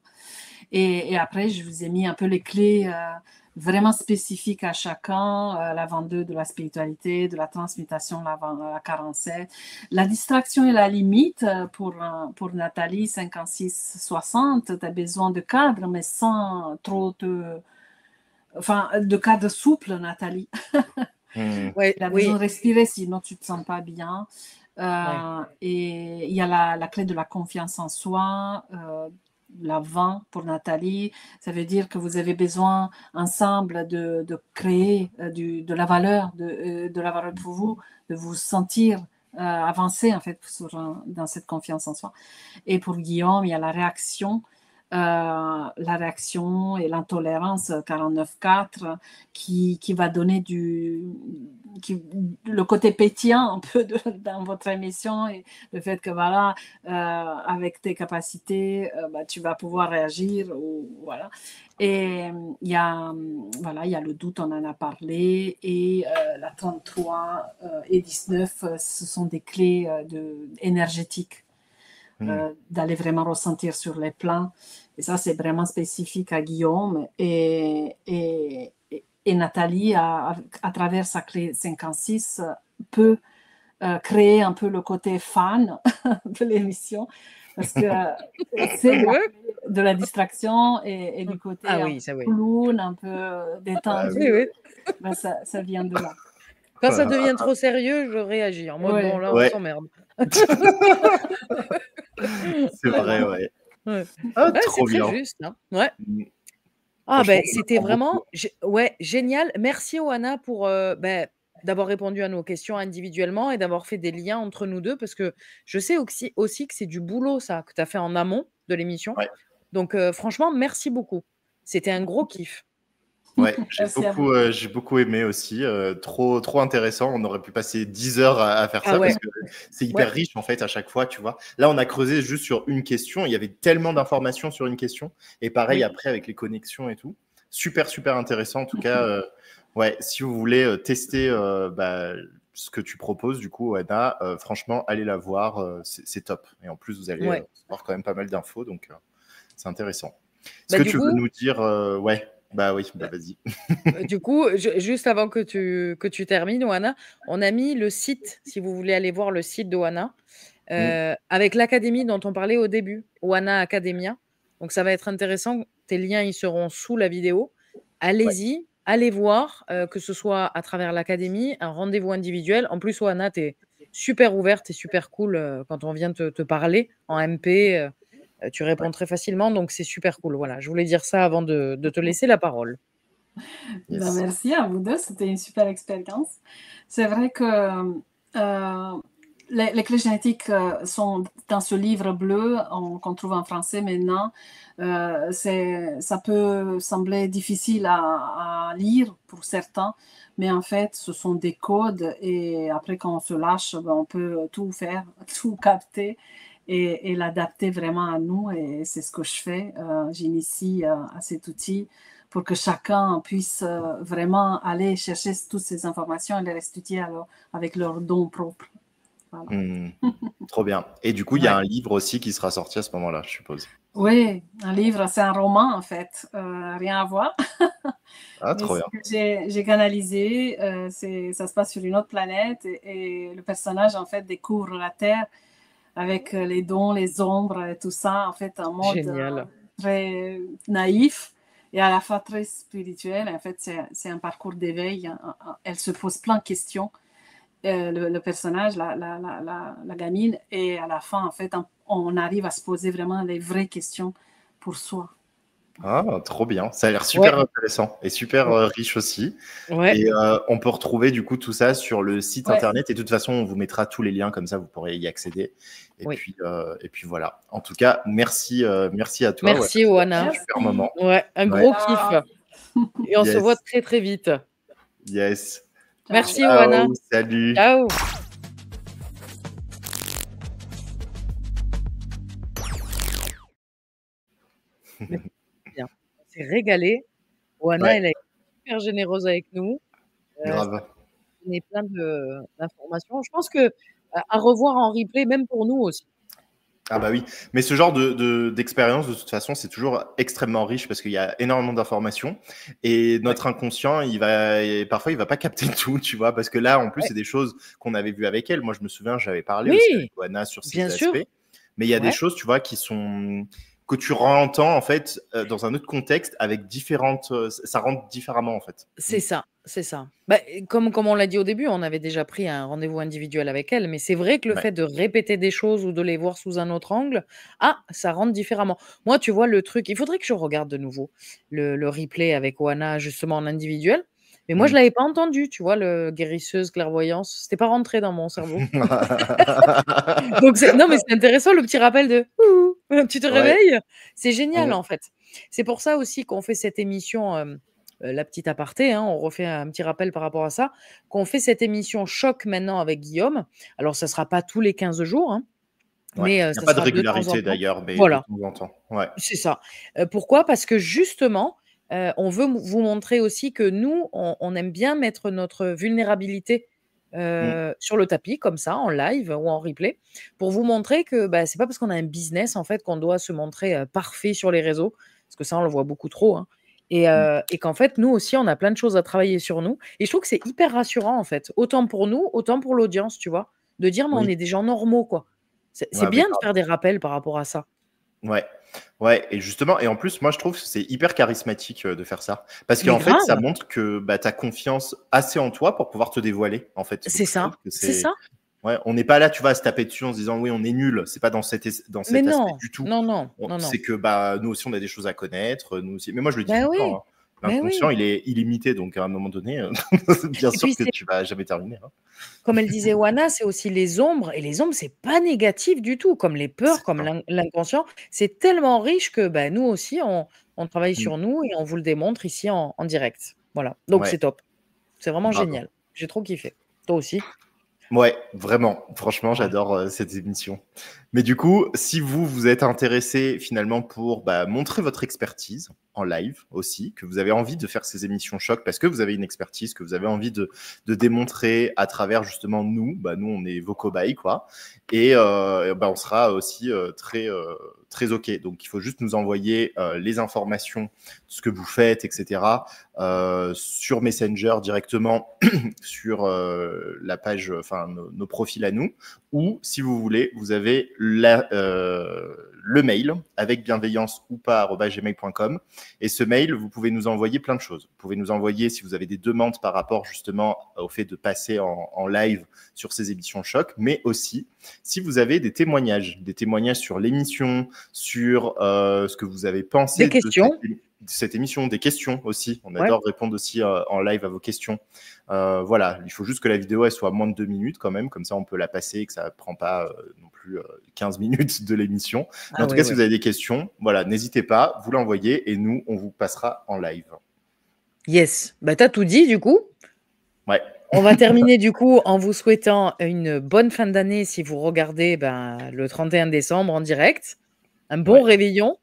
Et après, je vous ai mis un peu les clés vraiment spécifiques à chacun, la 22 de la spiritualité, de la transmutation, la 47. La distraction et la limite, pour Nathalie, 56-60, tu as besoin de cadre, mais sans trop Enfin, de cadre souple, Nathalie. Ouais, Il a besoin de respirer, sinon tu ne te sens pas bien. Et il y a la clé de la confiance en soi, la 20 pour Nathalie. Ça veut dire que vous avez besoin ensemble de créer de la valeur, de la valeur pour vous, de vous sentir avancer en fait dans cette confiance en soi. Et pour Guillaume, il y a la réaction et l'intolérance 49.4 qui va donner le côté pétillant un peu dans votre émission, et le fait que voilà, avec tes capacités, tu vas pouvoir réagir, voilà. Et il y a le doute, on en a parlé, et la 33 et 19, ce sont des clés énergétiques. D'aller vraiment ressentir sur les plans. Et ça, c'est vraiment spécifique à Guillaume. Et Nathalie, à travers sa clé 56, peut créer un peu le côté fan de l'émission, parce que c'est de la distraction et du côté clown, un peu détendu. Ben, ça vient de là. Quand ça devient trop sérieux, je réagis. En mode, bon, là, on s'emmerde. C'est vrai, ouais. Ah, trop bien. C'est très juste. Hein. Ouais. Ah, ben, c'était vraiment génial. Merci, Oana, pour d'avoir répondu à nos questions individuellement et d'avoir fait des liens entre nous deux, parce que je sais aussi que c'est du boulot, ça, que tu as fait en amont de l'émission. Ouais. Donc, franchement, merci beaucoup. C'était un gros kiff. Ouais, j'ai beaucoup aimé aussi. Trop intéressant. On aurait pu passer 10 heures à faire ça, parce que c'est hyper riche en fait à chaque fois, tu vois. Là, on a creusé juste sur une question. Il y avait tellement d'informations sur une question. Et pareil, après, avec les connexions et tout. Super intéressant. En tout cas, si vous voulez tester ce que tu proposes, du coup, Anna, franchement, allez la voir. C'est top. Et en plus, vous allez avoir quand même pas mal d'infos. Donc, c'est intéressant. Est-ce que tu veux nous dire... Bah oui, vas-y. Du coup, juste avant que tu termines, Oana, on a mis le site, si vous voulez aller voir le site d'Oana, avec l'académie dont on parlait au début, Oana Academia. Donc, ça va être intéressant. Tes liens, ils seront sous la vidéo. Allez-y, allez voir, que ce soit à travers l'académie, un rendez-vous individuel. En plus, Oana, tu es super ouverte et super cool quand on vient te parler en MP. Tu réponds très facilement, donc c'est super cool. Voilà, je voulais dire ça avant de te laisser la parole. Yes. Merci à vous deux, c'était une super expérience. C'est vrai que les clés génétiques sont dans ce livre bleu qu'on trouve en français maintenant. Ça peut sembler difficile à lire pour certains, mais en fait, ce sont des codes, et après, quand on se lâche, on peut tout faire, tout capter et l'adapter vraiment à nous, et c'est ce que je fais. J'initie à cet outil pour que chacun puisse vraiment aller chercher toutes ces informations et les restituer avec leurs dons propres. Voilà. Trop bien. Et du coup, il y a un livre aussi qui sera sorti à ce moment-là, je suppose. Oui, un livre, c'est un roman en fait, rien à voir. Trop bien. J'ai canalisé, ça se passe sur une autre planète, et le personnage en fait découvre la Terre avec les dons, les ombres et tout ça, en fait, en mode très naïf et à la fois très spirituel. En fait, c'est un parcours d'éveil. Elle se pose plein de questions, le personnage, la gamine, et à la fin, en fait, on arrive à se poser vraiment les vraies questions pour soi. Ah, trop bien. Ça a l'air super intéressant et super riche aussi. Et on peut retrouver du coup tout ça sur le site internet, et de toute façon, on vous mettra tous les liens, comme ça vous pourrez y accéder. Et puis voilà. En tout cas, merci à toi. Merci, Oana. Super moment. Un gros kiff. Et on se voit très très vite. Yes. Merci, Oana. Salut. Ciao. Bien. On s'est régalé. Oana, elle a été super généreuse avec nous. Ça Grave. donnait plein d'informations. Je pense que à revoir en replay, même pour nous aussi. Ah bah oui, mais ce genre d'expérience, de toute façon, c'est toujours extrêmement riche parce qu'il y a énormément d'informations et notre inconscient, parfois, il va pas capter tout, tu vois, parce que là, en plus, Ouais. c'est des choses qu'on avait vues avec elle. Moi, je me souviens, j'avais parlé aussi avec Oui, Oana sur ces bien sûr. aspects, mais il y a des Ouais. choses, tu vois, que tu entends en fait dans un autre contexte avec ça rentre différemment en fait. C'est ça, c'est ça. Bah, comme on l'a dit au début, on avait déjà pris un rendez-vous individuel avec elle, mais c'est vrai que le Ouais. fait de répéter des choses ou de les voir sous un autre angle, ça rentre différemment. Moi, tu vois, le truc il faudrait que je regarde de nouveau le replay avec Oana, justement en individuel, mais moi, je l'avais pas entendu, tu vois, le guérisseuse, clairvoyance, c'était pas rentré dans mon cerveau. Donc non, mais c'est intéressant le petit rappel de «Ouh, tu te Ouais. réveilles?» C'est génial, Mm. en fait. C'est pour ça aussi qu'on fait cette émission, la petite aparté, hein, on refait un petit rappel par rapport à ça, qu'on fait cette émission choc maintenant avec Guillaume. Alors ça sera pas tous les 15 jours, hein, Ouais. mais Il n'y a ça pas de sera de temps en régularité temps. d'ailleurs, mais de Voilà, temps en temps. Ouais. c'est ça. Pourquoi? Parce que justement, on veut vous montrer aussi que nous, on aime bien mettre notre vulnérabilité, Mm. sur le tapis comme ça, en live ou en replay, pour vous montrer que, bah, c'est pas parce qu'on a un business, en fait, qu'on doit se montrer, parfait sur les réseaux, parce que ça, on le voit beaucoup trop, hein, Mm. et qu'en fait, nous aussi, on a plein de choses à travailler sur nous et je trouve que c'est hyper rassurant, en fait, autant pour nous, autant pour l'audience, tu vois? De dire: «Mais on Oui. est des gens normaux, quoi». C'est Ouais, mais bien de faire des rappels par rapport à ça. ouais, ouais, et justement, et en plus, moi je trouve que c'est hyper charismatique de faire ça. Parce Mais qu'en fait, ça grave! montre que bah, tu as confiance assez en toi pour pouvoir te dévoiler, en fait. C'est Donc je trouve ça, que c'est c'est. ça. Ouais, on n'est pas là, tu vois, à se taper dessus en se disant oui, on est nul. C'est pas dans dans Mais cet aspect non, du tout. non, non, non, non. C'est que bah, nous aussi, on a des choses à connaître. Nous aussi. Mais moi, je le dis tout Bah le temps, oui, hein. mais L'inconscient, oui. il est illimité. Donc à un moment donné, bien Et sûr puis que c'est tu vas jamais terminer, hein. comme elle disait Wana, c'est aussi les ombres et les ombres, c'est pas négatif du tout, comme les peurs, C'est comme ça. l'inconscient. C'est tellement riche que, bah, nous aussi, on travaille Mm. sur nous et on vous le démontre ici en direct. Voilà, donc Ouais, c'est top. C'est vraiment bravo. génial. J'ai trop kiffé. Toi aussi? Ouais, vraiment. Franchement, Ouais. j'adore cette émission. Mais du coup, si vous êtes intéressé finalement pour bah, montrer votre expertise en live aussi, que vous avez envie de faire ces émissions choc parce que vous avez une expertise, que vous avez envie de démontrer à travers justement nous, bah, nous on est vos cobayes quoi, et bah, on sera aussi très ok. Donc il faut juste nous envoyer les informations de ce que vous faites, etc. Sur Messenger directement sur la page, enfin nos profils à nous, ou si vous voulez, vous avez le mail avec bienveillance ou pas @gmail.com, et ce mail, vous pouvez nous envoyer plein de choses. Vous pouvez nous envoyer si vous avez des demandes par rapport justement au fait de passer en live sur ces émissions choc, mais aussi si vous avez des témoignages sur l'émission, sur ce que vous avez pensé Des questions? de cette émission, des questions aussi. On Ouais. adore répondre aussi en live à vos questions. Voilà, il faut juste que la vidéo elle soit à moins de 2 minutes quand même, comme ça on peut la passer et que ça ne prend pas non plus 15 minutes de l'émission. Mais en tout Ouais, cas, si ouais. vous avez des questions, voilà, n'hésitez pas, vous l'envoyez et nous, on vous passera en live. Yes. Bah, tu as tout dit du coup. Ouais. On va terminer du coup en vous souhaitant une bonne fin d'année si vous regardez, ben, le 31 décembre en direct. Un bon Ouais. réveillon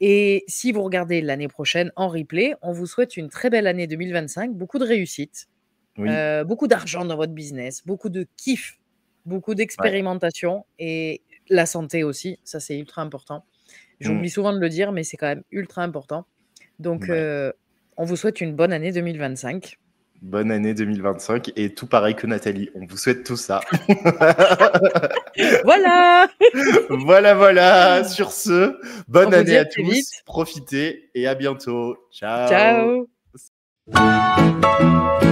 et si vous regardez l'année prochaine en replay, on vous souhaite une très belle année 2025, beaucoup de réussite, Oui. beaucoup d'argent dans votre business, beaucoup de kiff, beaucoup Ouais. d'expérimentation et la santé aussi, ça c'est ultra important. Mm. J'oublie souvent de le dire, mais c'est quand même ultra important. Donc, Ouais. on vous souhaite une bonne année 2025. Bonne année 2025 et tout pareil que Nathalie. On vous souhaite tout ça. Voilà! Voilà. Sur ce, On bonne vous année dit à à très tous. vite. Profitez et à bientôt. Ciao. Ciao!